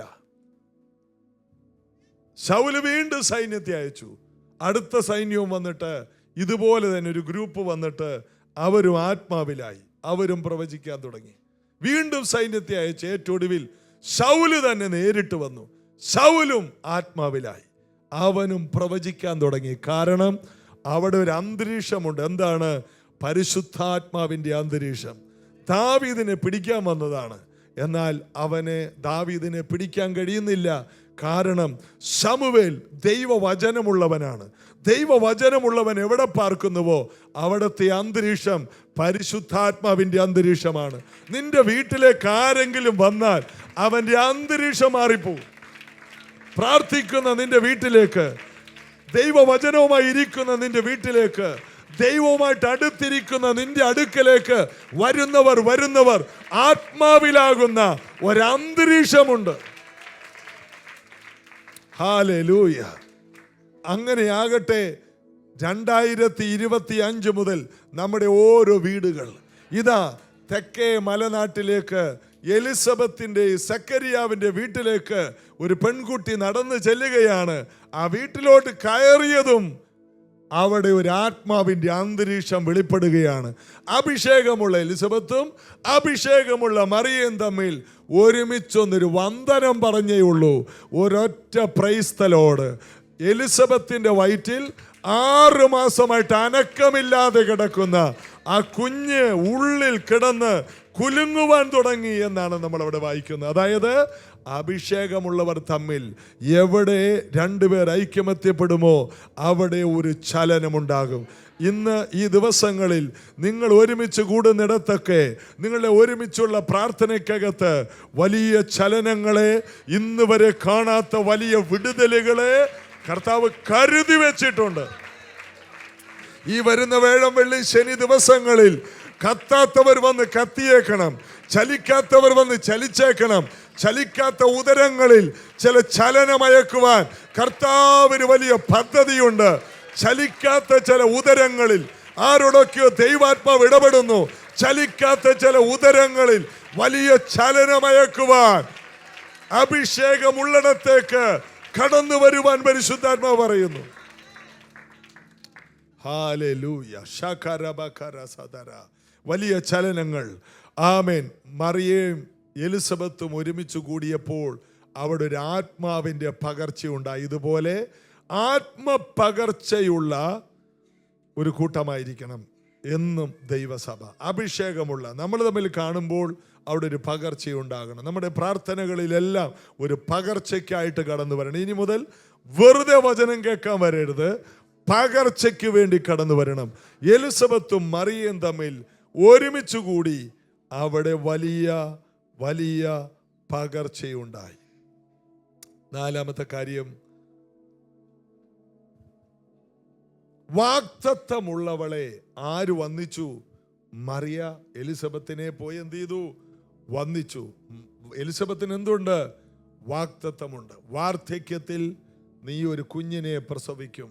ശൗല് വീണ്ടും സൈന്യത്തെ അയച്ചു. അടുത്ത സൈന്യവും വന്നിട്ട് ഇതുപോലെ തന്നെ ഒരു ഗ്രൂപ്പ് വന്നിട്ട് അവരും ആത്മാവിലായി. അവരും പ്രവചിക്കാൻ തുടങ്ങി. വീണ്ടും സൈന്യത്തെ അയച്ച് ഏറ്റൊടുവിൽ ശൗല് തന്നെ നേരിട്ട് വന്നു. ശൗലും ആത്മാവിലായി. അവനും പ്രവചിക്കാൻ തുടങ്ങി. കാരണം അവിടെ ഒരു അന്തരീക്ഷമുണ്ട്. എന്താണ്? പരിശുദ്ധാത്മാവിൻ്റെ അന്തരീക്ഷം. ദാവീദിനെ പിടിക്കാൻ വന്നതാണ്. എന്നാൽ ദാവീദിനെ പിടിക്കാൻ കഴിയുന്നില്ല. കാരണം ശമൂവേൽ ദൈവവചനമുള്ളവനാണ്. ദൈവവചനമുള്ളവൻ എവിടെ പാർക്കുന്നുവോ അവിടുത്തെ അന്തരീക്ഷം പരിശുദ്ധാത്മാവിൻ്റെ അന്തരീക്ഷമാണ്. നിന്റെ വീട്ടിലേക്ക് ആരെങ്കിലും വന്നാൽ അവൻ്റെ അന്തരീക്ഷം മാറിപ്പോകും. പ്രാർത്ഥിക്കുന്ന നിന്റെ വീട്ടിലേക്ക്, ദൈവവചനവുമായി ഇരിക്കുന്ന നിന്റെ വീട്ടിലേക്ക്, ദൈവവുമായിട്ട് അടുത്തിരിക്കുന്ന നിന്റെ അടുക്കലേക്ക് വരുന്നവർ ആത്മാവിലാകുന്ന ഒരന്തരീക്ഷമുണ്ട്. ഹല്ലേലൂയ. അങ്ങനെയാകട്ടെ. 2025 മുതൽ നമ്മുടെ ഓരോ വീടുകൾ ഇതാ തെക്കേ മലനാട്ടിലേക്ക് എലിസബത്തിന്റെ സക്കറിയാവിന്റെ വീട്ടിലേക്ക് ഒരു പെൺകുട്ടി നടന്നു ചെല്ലുകയാണ്. ആ വീട്ടിലോട്ട് കയറിയതും അവിടെ ഒരു ആത്മാവിൻ്റെ അന്തരീക്ഷം വെളിപ്പെടുകയാണ്. അഭിഷേകമുള്ള എലിസബത്തും അഭിഷേകമുള്ള മറിയയും തമ്മിൽ ഒരുമിച്ചൊന്നൊരു വന്ദനം പറഞ്ഞേ ഉള്ളൂ. ഒരൊറ്റ പ്രൈസ് ദി ലോർഡ്. എലിസബത്തിന്റെ വയറ്റിൽ 6 മാസമായിട്ട് അനക്കമില്ലാതെ കിടക്കുന്ന ആ കുഞ്ഞ് ഉള്ളിൽ കിടന്ന് കുലുങ്ങുവാൻ തുടങ്ങി എന്നാണ് നമ്മൾ അവിടെ വായിക്കുന്നത്. അതായത് അഭിഷേകമുള്ളവർ തമ്മിൽ എവിടെ രണ്ടുപേർ ഐക്യമത്യപ്പെടുമോ അവിടെ ഒരു ചലനമുണ്ടാകും. ഇന്ന് ഈ ദിവസങ്ങളിൽ നിങ്ങൾ ഒരുമിച്ച് കൂടുന്നിടത്തൊക്കെ നിങ്ങളുടെ ഒരുമിച്ചുള്ള പ്രാർത്ഥനയ്ക്കകത്ത് വലിയ ചലനങ്ങളെ, ഇന്ന് വരെ കാണാത്ത വലിയ വിടുതലുകളെ കർത്താവ് കരുതി വെച്ചിട്ടുണ്ട്. ഈ വരുന്ന വേഴം, വെള്ളി, ശനി ദിവസങ്ങളിൽ കത്താത്തവർ വന്ന് കത്തിയേക്കണം, ചലിക്കാത്തവർ വന്ന് ചലിച്ചേക്കണം. ചലിക്കാത്ത ഉദരങ്ങളിൽ ചില ചലനമയക്കുവാൻ കർത്താവിന് വലിയ പദ്ധതിയുണ്ട്. ചലിക്കാത്ത ചില ഉദരങ്ങളിൽ ആരോടൊക്കെയോ ദൈവാത്മാവ് ഇടപെടുന്നു. ചലിക്കാത്ത ചില ഉദരങ്ങളിൽ വലിയ ചലനമയക്കുവാൻ, അഭിഷേകമുള്ളിടത്തേക്ക് കടന്നു വരുവാൻ പരിശുദ്ധാത്മാവ് പറയുന്നു. ഹല്ലേലൂയ. ശകരബകര സദര. വലിയ ചലനങ്ങൾ. ആമേൻ. മറിയയും എലിസബത്തും ഒരുമിച്ച് കൂടിയപ്പോൾ അവിടെ ഒരു ആത്മാവിൻ്റെ പകർച്ചയുണ്ടായി. ഇതുപോലെ ആത്മപകർച്ചയുള്ള ഒരു കൂട്ടമായിരിക്കണം എന്നും ദൈവസഭ. അഭിഷേകമുള്ള നമ്മൾ തമ്മിൽ കാണുമ്പോൾ അവിടെ ഒരു പകർച്ചയുണ്ടാകണം. നമ്മുടെ പ്രാർത്ഥനകളിലെല്ലാം ഒരു പകർച്ചയ്ക്കായിട്ട് കടന്നു വരണം. ഇനി മുതൽ വെറുതെ വചനം കേൾക്കാൻ വരരുത്, പകർച്ചയ്ക്ക് വേണ്ടി കടന്നു വരണം. എലിസബത്തും മറിയയും തമ്മിൽ ഒരുമിച്ച് കൂടി അവിടെ വലിയ വലിയ പകർച്ചയുണ്ടായി. നാലാമത്തെ കാര്യം, വാഗ്ദത്തമുള്ളവളെ ആര് വന്ദിച്ചു? മറിയ എലിസബത്തിനെ പോയി എന്ത് ചെയ്തു? വന്ദിച്ചു. എലിസബത്തിന് എന്തുണ്ട്? വാഗ്ദത്തമുണ്ട്. വാർദ്ധക്യത്തിൽ നീ ഒരു കുഞ്ഞിനെ പ്രസവിക്കും,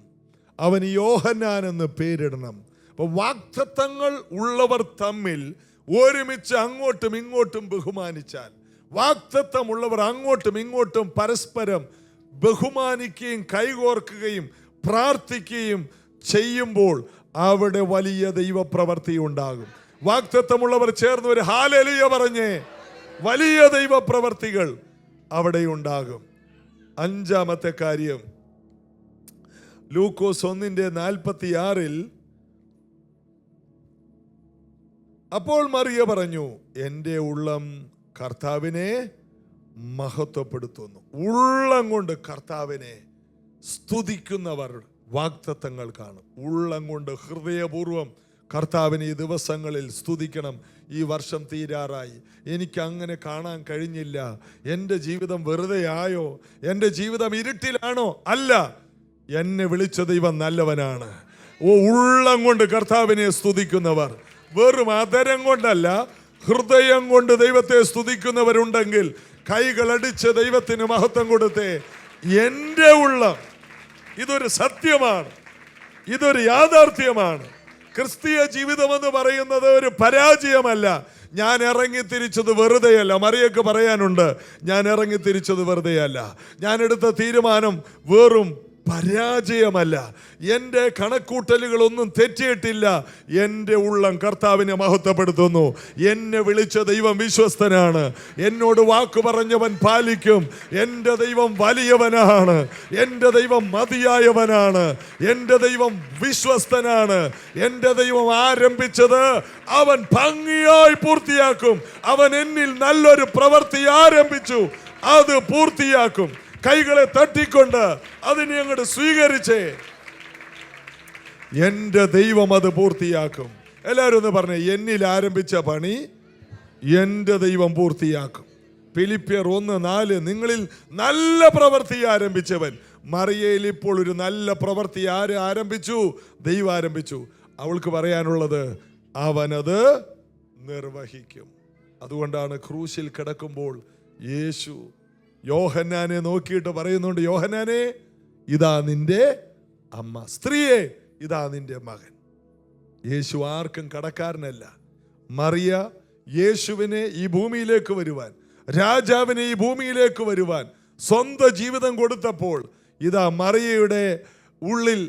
അവന് യോഹന്നാൻ എന്ന് പേരിടണം. അപ്പൊ വാഗ്ദത്തങ്ങൾ ഉള്ളവർ തമ്മിൽ ഒരുമിച്ച് അങ്ങോട്ടും ഇങ്ങോട്ടും ബഹുമാനിച്ചാൽ, വാഗ്ദത്തമുള്ളവർ അങ്ങോട്ടും ഇങ്ങോട്ടും പരസ്പരം ബഹുമാനിക്കുകയും കൈകോർക്കുകയും പ്രാർത്ഥിക്കുകയും ചെയ്യുമ്പോൾ അവിടെ വലിയ ദൈവപ്രവൃത്തി ഉണ്ടാകും. വാഗ്ദത്തമുള്ളവർ ചേർന്ന് ഒരു ഹല്ലേലൂയ പറഞ്ഞേ, വലിയ ദൈവപ്രവൃത്തികൾ അവിടെ ഉണ്ടാകും. അഞ്ചാമത്തെ കാര്യം, ലൂക്കോസ് 1:46 അപ്പോൾ മറിയ പറഞ്ഞു, എൻ്റെ ഉള്ളം കർത്താവിനെ മഹത്വപ്പെടുത്തുന്നു. ഉള്ളം കൊണ്ട് കർത്താവിനെ സ്തുതിക്കുന്നവർ വാഗ്ദത്തങ്ങൾ കാണും. ഉള്ളം കൊണ്ട് ഹൃദയപൂർവ്വം കർത്താവിനെ ഈ ദിവസങ്ങളിൽ സ്തുതിക്കണം. ഈ വർഷം തീരാറായി, എനിക്ക് അങ്ങനെ കാണാൻ കഴിഞ്ഞില്ല, എൻ്റെ ജീവിതം വെറുതെ ആയോ, എൻ്റെ ജീവിതം ഇരുട്ടിലാണോ? അല്ല, എന്നെ വിളിച്ച ദൈവം നല്ലവനാണ്. ഉള്ളം കൊണ്ട് കർത്താവിനെ സ്തുതിക്കുന്നവർ, വെറും അതരം കൊണ്ടല്ല, ഹൃദയം കൊണ്ട് ദൈവത്തെ സ്തുതിക്കുന്നവരുണ്ടെങ്കിൽ കൈകളടിച്ച് ദൈവത്തിന് മഹത്വം കൊടുത്തേ. എൻ്റെ ഉള്ളം, ഇതൊരു സത്യമാണ്, ഇതൊരു യാഥാർത്ഥ്യമാണ്. ക്രിസ്തീയ ജീവിതം എന്ന് പറയുന്നത് ഒരു പരാജയമല്ല. ഞാൻ ഇറങ്ങിത്തിരിച്ചത് വെറുതെയല്ല. മറിയക്ക് പറയാനുണ്ട്, ഞാൻ ഇറങ്ങിത്തിരിച്ചത് വെറുതെയല്ല. ഞാൻ എടുത്ത തീരുമാനം വെറും പരാജയമല്ല. എൻ്റെ കണക്കൂട്ടലുകളൊന്നും തെറ്റിയിട്ടില്ല. എൻ്റെ ഉള്ളം കർത്താവിനെ മഹത്വപ്പെടുത്തുന്നു. എന്നെ വിളിച്ച ദൈവം വിശ്വസ്തനാണ്. എന്നോട് വാക്ക് പറഞ്ഞവൻ പാലിക്കും. എൻ്റെ ദൈവം വലിയവനാണ്. എൻ്റെ ദൈവം മതിയായവനാണ്. എൻ്റെ ദൈവം വിശ്വസ്തനാണ്. എൻ്റെ ദൈവം ആരംഭിച്ചത് അവൻ ഭംഗിയായി പൂർത്തിയാക്കും. അവൻ എന്നിൽ നല്ലൊരു പ്രവൃത്തി ആരംഭിച്ചു, അത് പൂർത്തിയാക്കും. കൈകളെ തട്ടിക്കൊണ്ട് അതിനെ അങ്ങോട്ട് സ്വീകരിച്ചേ. എൻ്റെ ദൈവം അത് പൂർത്തിയാക്കും. എല്ലാവരും ഒന്ന് പറഞ്ഞേ, എന്നിൽ ആരംഭിച്ച പണി എൻ്റെ ദൈവം പൂർത്തിയാക്കും. ഫിലിപ്പിയർ 1:4 നിങ്ങളിൽ നല്ല പ്രവൃത്തി ആരംഭിച്ചവൻ. മറിയയിൽ ഇപ്പോൾ ഒരു നല്ല പ്രവൃത്തി ആര് ആരംഭിച്ചു? ദൈവം ആരംഭിച്ചു. അവൾക്ക് പറയാനുള്ളത് അവനത് നിർവഹിക്കും. അതുകൊണ്ടാണ് ക്രൂശിൽ കിടക്കുമ്പോൾ യേശു യോഹന്നാനെ നോക്കിയിട്ട് പറയുന്നുണ്ട്, യോഹന്നാനെ ഇതാ നിന്റെ അമ്മ, സ്ത്രീയെ ഇതാ നിന്റെ മകൻ. യേശു ആർക്കും കടക്കാരനല്ല. മറിയ യേശുവിനെ ഈ ഭൂമിയിലേക്ക് വരുവാൻ, രാജാവിനെ ഈ ഭൂമിയിലേക്ക് വരുവാൻ സ്വന്തം ജീവിതം കൊടുത്തപ്പോൾ ഇതാ മറിയയുടെ ഉള്ളിൽ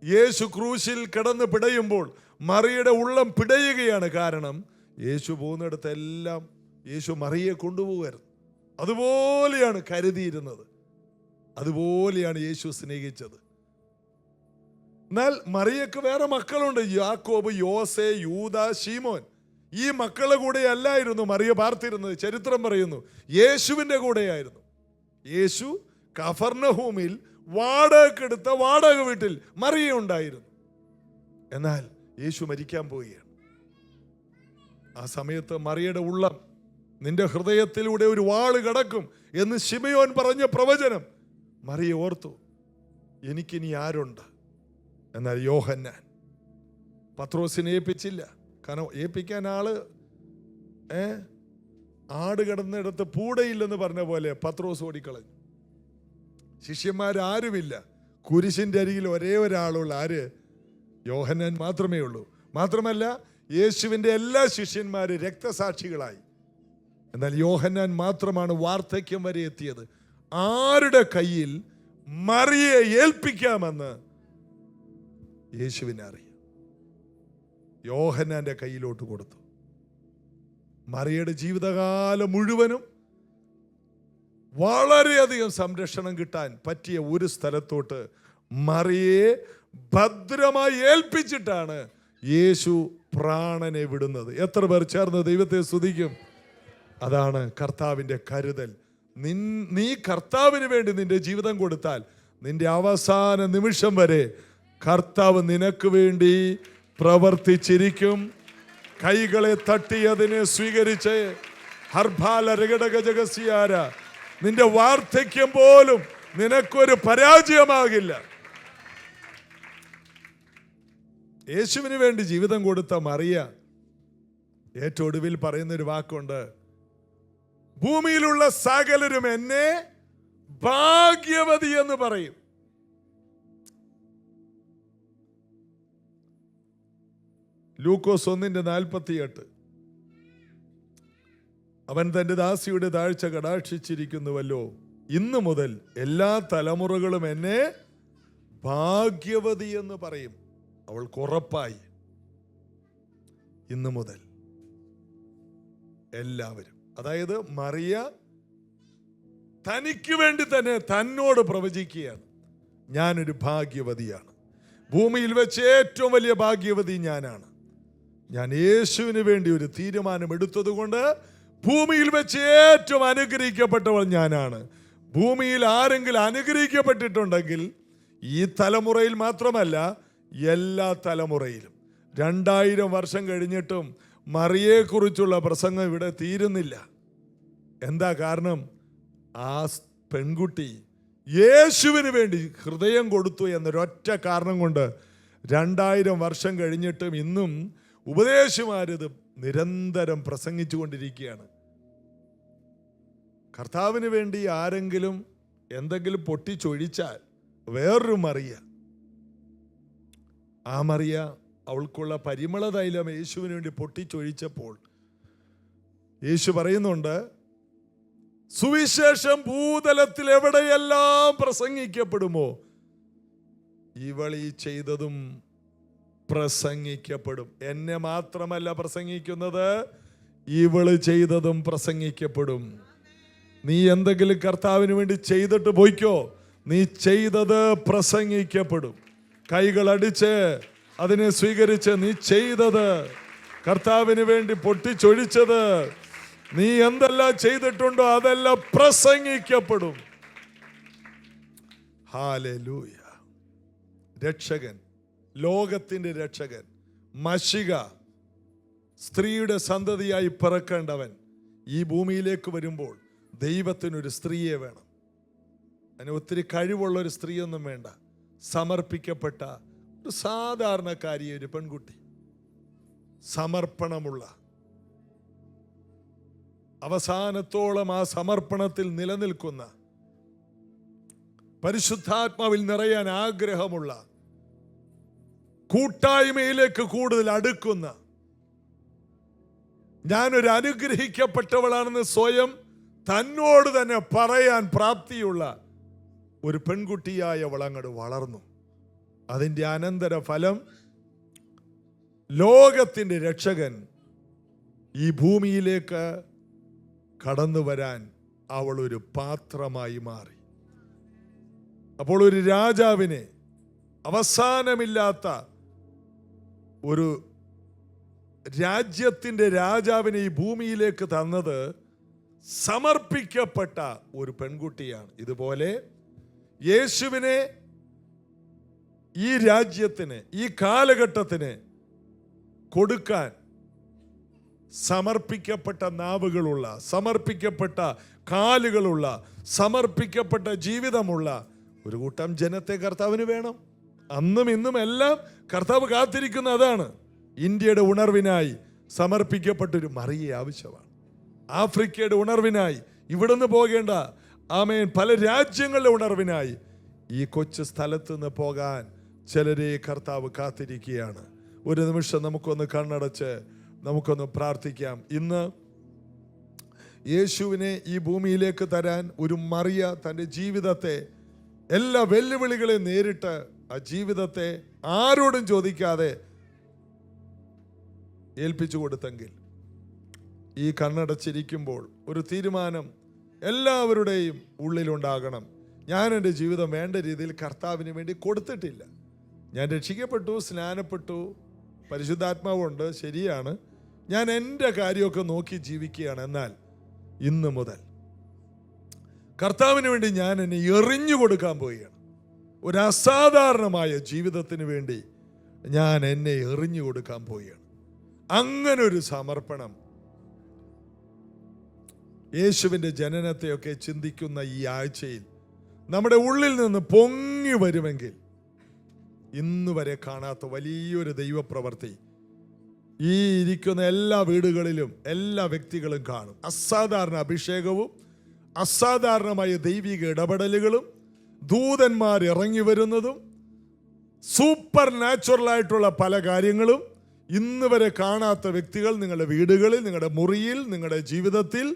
യേശു ക്രൂശിൽ കിടന്ന് പിടയുമ്പോൾ മറിയയുടെ ഉള്ളം പിടയുകയാണ്. കാരണം യേശു പോകുന്നിടത്തെല്ലാം യേശു മറിയെ കൊണ്ടുപോകുമായിരുന്നു. അതുപോലെയാണ് കരുതിയിരുന്നത്, അതുപോലെയാണ് യേശു സ്നേഹിച്ചത്. എന്നാൽ മറിയക്ക് വേറെ മക്കളുണ്ട്, യാക്കോബ്, യോസെ, യൂദ, ശീമോൻ. ഈ മക്കളുടെ കൂടെ അല്ലായിരുന്നു മറിയ പാർത്തിരുന്നത്. ചരിത്രം പറയുന്നു യേശുവിൻ്റെ കൂടെയായിരുന്നു. യേശു കഫർനഹൂമിൽ വാടകയ്ക്കെടുത്ത വാടക വീട്ടിൽ മറിയ ഉണ്ടായിരുന്നു. എന്നാൽ യേശു മരിക്കാൻ പോവുകയാണ്. ആ സമയത്ത് മറിയയുടെ ഉള്ളം, നിന്റെ ഹൃദയത്തിലൂടെ ഒരു വാള് കടക്കും എന്ന് ശിമയോൻ പറഞ്ഞ പ്രവചനം മറിയ ഓർത്തു. എനിക്കിനി ആരുണ്ട്? എന്നാൽ യോഹന്നാൻ പത്രോസിനെ ഏൽപ്പിച്ചില്ല. കാരണം ഏൽപ്പിക്കാൻ ആള് ആട് കിടന്നിടത്ത് പൂടയില്ലെന്ന് പറഞ്ഞ പോലെ പത്രോസ് ഓടിക്കളഞ്ഞു. ശിഷ്യന്മാരാരുമില്ല. കുരിശിൻ്റെ അരികിൽ ഒരേ ഒരാളുള്ള ആര്? യോഹന്നാൻ മാത്രമേ ഉള്ളൂ. മാത്രമല്ല യേശുവിൻ്റെ എല്ലാ ശിഷ്യന്മാരും രക്തസാക്ഷികളായി. എന്നാൽ യോഹന്നാൻ മാത്രമാണ് വാർദ്ധക്യം വരെ എത്തിയത്. ആരുടെ കയ്യിൽ മറിയെ ഏൽപ്പിക്കാമെന്ന് യേശുവിനെ അറിയാം. യോഹന്നാന്റെ കയ്യിലോട്ട് കൊടുത്തു. മറിയയുടെ ജീവിതകാലം മുഴുവനും വളരെയധികം സംരക്ഷണം കിട്ടാൻ പറ്റിയ ഒരു സ്ഥലത്തോട്ട് മറിയെ ഭദ്രമായി ഏൽപ്പിച്ചിട്ടാണ് യേശു പ്രാണനെ വിടുന്നത്. എത്ര പേർ ചേർന്ന് ദൈവത്തെ സ്തുതിക്കും? അതാണ് കർത്താവിൻ്റെ കരുതൽ. നീ കർത്താവിന് വേണ്ടി നിന്റെ ജീവിതം കൊടുത്താൽ നിന്റെ അവസാന നിമിഷം വരെ കർത്താവ് നിനക്ക് വേണ്ടി പ്രവർത്തിച്ചിരിക്കും. കൈകളെ തട്ടി അതിനെ സ്വീകരിച്ച് ഹർഭാല രഗടഗജഗസിയാര. നിന്റെ വാർദ്ധക്യം പോലും നിനക്കൊരു പരാജയമാകില്ല. യേശുവിന് വേണ്ടി ജീവിതം കൊടുത്ത മറിയ ഏറ്റവും ഒടുവിൽ പറയുന്നൊരു വാക്കുണ്ട്, ഭൂമിയിലുള്ള സകലരും എന്നെ ഭാഗ്യവതി എന്ന് പറയും. ലൂക്കോസ് 1:48. അവൻ തന്റെ ദാസിയുടെ താഴ്ച കടാക്ഷിച്ചിരിക്കുന്നുവല്ലോ, ഇന്നു മുതൽ എല്ലാ തലമുറകളും എന്നെ ഭാഗ്യവതി എന്ന് പറയും. അവൾക്ക് ഉറപ്പായി, ഇന്നു മുതൽ എല്ലാവരും. അതായത് മറിയ തനിക്ക് വേണ്ടി തന്നെ തന്നോട് പ്രവചിക്കുകയാണ്, ഞാനൊരു ഭാഗ്യവതിയാണ്. ഭൂമിയിൽ വെച്ച് ഏറ്റവും വലിയ ഭാഗ്യവതി ഞാനാണ്. ഞാൻ യേശുവിന് വേണ്ടി ഒരു തീരുമാനം എടുത്തത് കൊണ്ട് ഭൂമിയിൽ വെച്ച് ഏറ്റവും അനുഗ്രഹിക്കപ്പെട്ടവൾ ഞാനാണ്. ഭൂമിയിൽ ആരെങ്കിലും അനുഗ്രഹിക്കപ്പെട്ടിട്ടുണ്ടെങ്കിൽ ഈ തലമുറയിൽ മാത്രമല്ല, എല്ലാ തലമുറയിലും. 2000 വർഷം കഴിഞ്ഞിട്ടും മറിയെക്കുറിച്ചുള്ള പ്രസംഗം ഇവിടെ തീരുന്നില്ല. എന്താ കാരണം? ആ പെൺകുട്ടി യേശുവിന് വേണ്ടി ഹൃദയം കൊടുത്തു എന്നൊരൊറ്റ കാരണം കൊണ്ട് 2000 വർഷം കഴിഞ്ഞിട്ടും ഇന്നും ഉപദേശിമാരിത് നിരന്തരം പ്രസംഗിച്ചു കൊണ്ടിരിക്കുകയാണ്. കർത്താവിന് വേണ്ടി ആരെങ്കിലും എന്തെങ്കിലും പൊട്ടിച്ചൊഴിച്ചാൽ വേറൊരു മറിയ, ആ മറിയ അവൾക്കുള്ള പരിമള തൈലം യേശുവിന് വേണ്ടി പൊട്ടിച്ചൊഴിച്ചപ്പോൾ യേശു പറയുന്നുണ്ട്, സുവിശേഷം ഭൂതലത്തിൽ എവിടെയെല്ലാം പ്രസംഗിക്കപ്പെടുമോ ഇവൾ ഈ ചെയ്തതും പ്രസംഗിക്കപ്പെടും. എന്നെ മാത്രമല്ല പ്രസംഗിക്കുന്നത്, ഇവള് ചെയ്തതും പ്രസംഗിക്കപ്പെടും. നീ എന്തെങ്കിലും കർത്താവിന് വേണ്ടി ചെയ്തിട്ട് പോയിക്കോ, നീ ചെയ്തത് പ്രസംഗിക്കപ്പെടും. കൈകളടിച്ച് അതിനെ സ്വീകരിച്ച് നീ ചെയ്തത്, കർത്താവിന് വേണ്ടി പൊട്ടിച്ചൊഴിച്ചത്, നീ എന്തെല്ലാം ചെയ്തിട്ടുണ്ടോ അതെല്ലാം പ്രസംഗിക്കപ്പെടും. ഹല്ലേലൂയ. രക്ഷകൻ, ലോകത്തിന്റെ രക്ഷകൻ, മശിക, സ്ത്രീയുടെ സന്തതിയായി പിറക്കേണ്ടവൻ ഈ ഭൂമിയിലേക്ക് വരുമ്പോൾ ദൈവത്തിനൊരു സ്ത്രീയെ വേണം. അതിന് ഒത്തിരി കഴിവുള്ള ഒരു സ്ത്രീയൊന്നും വേണ്ട. സമർപ്പിക്കപ്പെട്ട ഒരു സാധാരണക്കാരിയെ, ഒരു പെൺകുട്ടി, സമർപ്പണമുള്ള, അവസാനത്തോളം ആ സമർപ്പണത്തിൽ നിലനിൽക്കുന്ന, പരിശുദ്ധാത്മാവിൽ നിറയാൻ ആഗ്രഹമുള്ള, കൂട്ടായ്മയിലേക്ക് കൂടുതൽ അടുക്കുന്ന, ഞാനൊരു അനുഗ്രഹിക്കപ്പെട്ടവളാണെന്ന് സ്വയം തന്നോട് തന്നെ പറയാൻ പ്രാപ്തിയുള്ള ഒരു പെൺകുട്ടിയായി അവൾ അങ്ങോട്ട് വളർന്നു. അതിൻ്റെ അനന്തര ഫലം ലോകത്തിൻ്റെ രക്ഷകൻ ഈ ഭൂമിയിലേക്ക് കടന്നു വരാൻ അവൾ ഒരു പാത്രമായി മാറി. അപ്പോൾ ഒരു രാജാവിനെ, അവസാനമില്ലാത്ത ഒരു രാജ്യത്തിൻ്റെ രാജാവിനെ ഈ ഭൂമിയിലേക്ക് തന്നത് സമർപ്പിക്കപ്പെട്ട ഒരു പെൺകുട്ടിയാണ്. ഇതുപോലെ യേശുവിനെ ഈ രാജ്യത്തിന്, ഈ കാലഘട്ടത്തിന് കൊടുക്കാൻ സമർപ്പിക്കപ്പെട്ട നാവുകളുള്ള, സമർപ്പിക്കപ്പെട്ട കാലുകളുള്ള, സമർപ്പിക്കപ്പെട്ട ജീവിതമുള്ള ഒരു കൂട്ടം ജനത്തെ കർത്താവിന് വേണം. അന്നും ഇന്നും എല്ലാം കർത്താവ് കാത്തിരിക്കുന്ന അതാണ്. ഇന്ത്യയുടെ ഉണർവിനായി സമർപ്പിക്കപ്പെട്ടൊരു മറിയെ ആവശ്യമാണ്. ആഫ്രിക്കയുടെ ഉണർവിനായി, ഇവിടുന്ന് പോകേണ്ട ആമേൻ പല രാജ്യങ്ങളുടെ ഉണർവിനായി ഈ കൊച്ചു സ്ഥലത്ത് നിന്ന് പോകാൻ ചിലരെ കർത്താവ് കാത്തിരിക്കുകയാണ്. ഒരു നിമിഷം നമുക്കൊന്ന് കണ്ണടച്ച് നമുക്കൊന്ന് പ്രാർത്ഥിക്കാം. ഇന്ന് യേശുവിനെ ഈ ഭൂമിയിലേക്ക് തരാൻ ഒരു മറിയ തൻ്റെ ജീവിതത്തെ, എല്ലാ വെല്ലുവിളികളെയും നേരിട്ട് ആ ജീവിതത്തെ ആരോടും ചോദിക്കാതെ ഏൽപ്പിച്ചു കൊടുത്തെങ്കിൽ, ഈ കണ്ണടച്ചിരിക്കുമ്പോൾ ഒരു തീരുമാനം എല്ലാവരുടെയും ഉള്ളിലുണ്ടാകണം. ഞാൻ എൻ്റെ ജീവിതം വേണ്ട രീതിയിൽ കർത്താവിന് വേണ്ടി കൊടുത്തിട്ടില്ല. ഞാൻ രക്ഷിക്കപ്പെട്ടു, സ്നാനപ്പെട്ടു, പരിശുദ്ധാത്മാവുണ്ട്, ശരിയാണ്. ഞാൻ എൻ്റെ കാര്യമൊക്കെ നോക്കി ജീവിക്കുകയാണ്. എന്നാൽ ഇന്ന് മുതൽ കർത്താവിന് വേണ്ടി ഞാൻ എന്നെ എറിഞ്ഞു കൊടുക്കാൻ പോവുകയാണ്. ഒരു അസാധാരണമായ ജീവിതത്തിന് വേണ്ടി ഞാൻ എന്നെ എറിഞ്ഞു കൊടുക്കാൻ പോവുകയാണ്. അങ്ങനൊരു സമർപ്പണം യേശുവിൻ്റെ ജനനത്തെയൊക്കെ ചിന്തിക്കുന്ന ഈ ആഴ്ചയിൽ നമ്മുടെ ഉള്ളിൽ നിന്ന് പൊങ്ങി വരുമെങ്കിൽ ഇന്ന് വരെ കാണാത്ത വലിയൊരു ദൈവപ്രവൃത്തി ഈ ഇരിക്കുന്ന എല്ലാ വീടുകളിലും എല്ലാ വ്യക്തികളും കാണും. അസാധാരണ അഭിഷേകവും അസാധാരണമായ ദൈവിക ഇടപെടലുകളും ദൂതന്മാർ ഇറങ്ങി വരുന്നതും സൂപ്പർ നാച്ചുറലായിട്ടുള്ള പല കാര്യങ്ങളും ഇന്ന് വരെ കാണാത്ത വ്യക്തികൾ നിങ്ങളുടെ വീടുകളിൽ, നിങ്ങളുടെ മുറിയിൽ, നിങ്ങളുടെ ജീവിതത്തിൽ,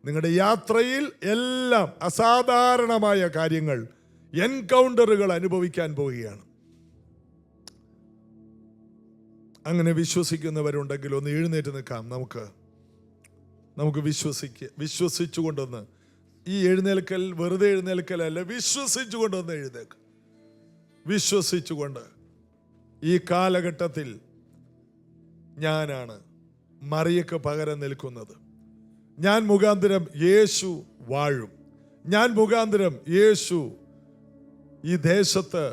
നിങ്ങളുടെ യാത്രയിൽ എല്ലാം അസാധാരണമായ കാര്യങ്ങൾ, എൻകൗണ്ടറുകൾ അനുഭവിക്കാൻ പോവുകയാണ്. അങ്ങനെ വിശ്വസിക്കുന്നവരുണ്ടെങ്കിൽ ഒന്ന് എഴുന്നേറ്റ് നിൽക്കാം. നമുക്ക് വിശ്വസിച്ചുകൊണ്ടൊന്ന്, ഈ എഴുന്നേൽക്കൽ വെറുതെ എഴുന്നേൽക്കലല്ല, വിശ്വസിച്ചുകൊണ്ടൊന്ന് എഴുന്നേൽക്കുക. വിശ്വസിച്ചുകൊണ്ട് ഈ കാലഘട്ടത്തിൽ ഞാനാണ് മറിയക്ക് പകരം നിൽക്കുന്നത്. ഞാൻ മുഖാന്തരം യേശു വാഴും. ഞാൻ മുഖാന്തരം യേശു ഈ ദേശത്ത്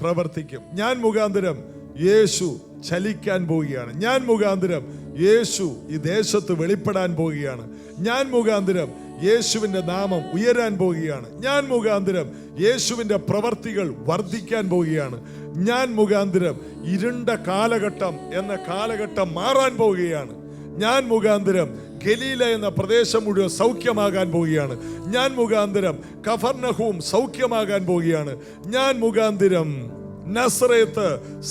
പ്രവർത്തിക്കും. ഞാൻ മുഖാന്തരം യേശു ചലിക്കാൻ പോവുകയാണ്. ഞാൻ മുഖാന്തരം യേശു ഈ ദേശത്ത് വെളിപ്പെടാൻ പോവുകയാണ്. ഞാൻ മുഖാന്തരം യേശുവിൻ്റെ നാമം ഉയരാൻ പോവുകയാണ്. ഞാൻ മുഖാന്തരം യേശുവിൻ്റെ പ്രവർത്തികൾ വർദ്ധിക്കാൻ പോവുകയാണ്. ഞാൻ മുഖാന്തരം ഇരുണ്ട കാലഘട്ടം എന്ന കാലഘട്ടം മാറാൻ പോവുകയാണ്. ഞാൻ മുഖാന്തരം ഗലീല എന്ന പ്രദേശം മുഴുവൻ സൗഖ്യമാകാൻ പോവുകയാണ്. ഞാൻ മുഖാന്തരം കഫർനഹൂം സൗഖ്യമാകാൻ പോവുകയാണ്. ഞാൻ മുഖാന്തരം നസറേത്ത്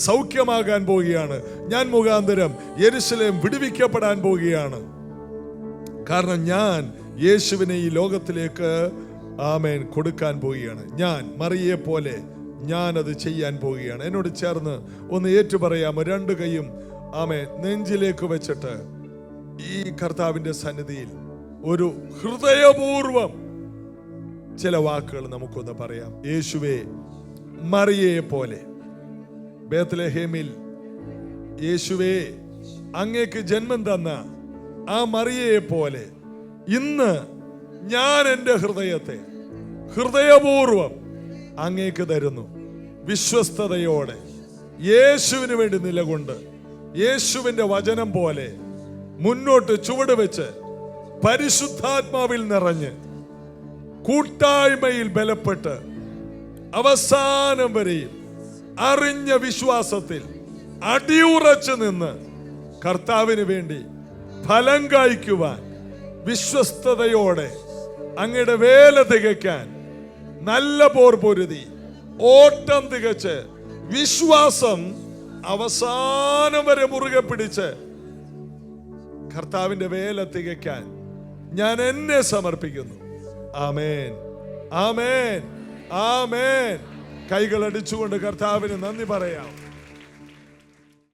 സൗഖ്യമാകാൻ പോവുകയാണ്. ഞാൻ മുഖാന്തരം യെരുശലേം വിടുവിക്കപ്പെടാൻ പോവുകയാണ്. കാരണം ഞാൻ യേശുവിനെ ഈ ലോകത്തിലേക്ക് ആമേൻ കൊടുക്കാൻ പോവുകയാണ്. ഞാൻ മറിയെ പോലെ ഞാനത് ചെയ്യാൻ പോവുകയാണ്. എന്നോട് ചേർന്ന് ഒന്ന് ഏറ്റുപറയാമോ? രണ്ട് കൈയും ആമേൻ നെഞ്ചിലേക്ക് വെച്ചിട്ട് ഈ കർത്താവിൻ്റെ സന്നിധിയിൽ ഒരു ഹൃദയപൂർവം ചില വാക്കുകൾ നമുക്കൊന്ന് പറയാം. യേശുവേ, മറിയയെ പോലെ ബേത്ലഹേമിൽ യേശുവേ അങ്ങേക്ക് ജന്മം തന്ന ആ മറിയയെ പോലെ ഇന്ന് ഞാൻ എൻ്റെ ഹൃദയത്തെ ഹൃദയപൂർവം അങ്ങേക്ക് തരുന്നു. വിശ്വസ്തയോടെ യേശുവിന് വേണ്ടി നിലകൊണ്ട് യേശുവിൻ്റെ വചനം പോലെ മുന്നോട്ട് ചുവട് വെച്ച് പരിശുദ്ധാത്മാവിൽ നിറഞ്ഞ് കൂട്ടായ്മയിൽ ബലപ്പെട്ട് അവസാനം വരെയും അറിഞ്ഞ വിശ്വാസത്തിൽ അടിയുറച്ചു നിന്ന് കർത്താവിന് വേണ്ടി ഫലം കായ്ക്കുവാൻ വിശ്വസ്തയോടെ അങ്ങയുടെ വേല തികയ്ക്കാൻ നല്ല പോർ പൊരുതി ഓട്ടം തികച്ച് വിശ്വാസം അവസാനം വരെ മുറുകെ പിടിച്ച് കർത്താവിന്റെ വേല തികയ്ക്കാൻ ഞാൻ എന്നെ സമർപ്പിക്കുന്നു. ആമേൻ, ആമേൻ, ആമേൻ. കൈകൾ അടിച്ചുകൊണ്ട് കർത്താവിന് നന്ദി പറയാം.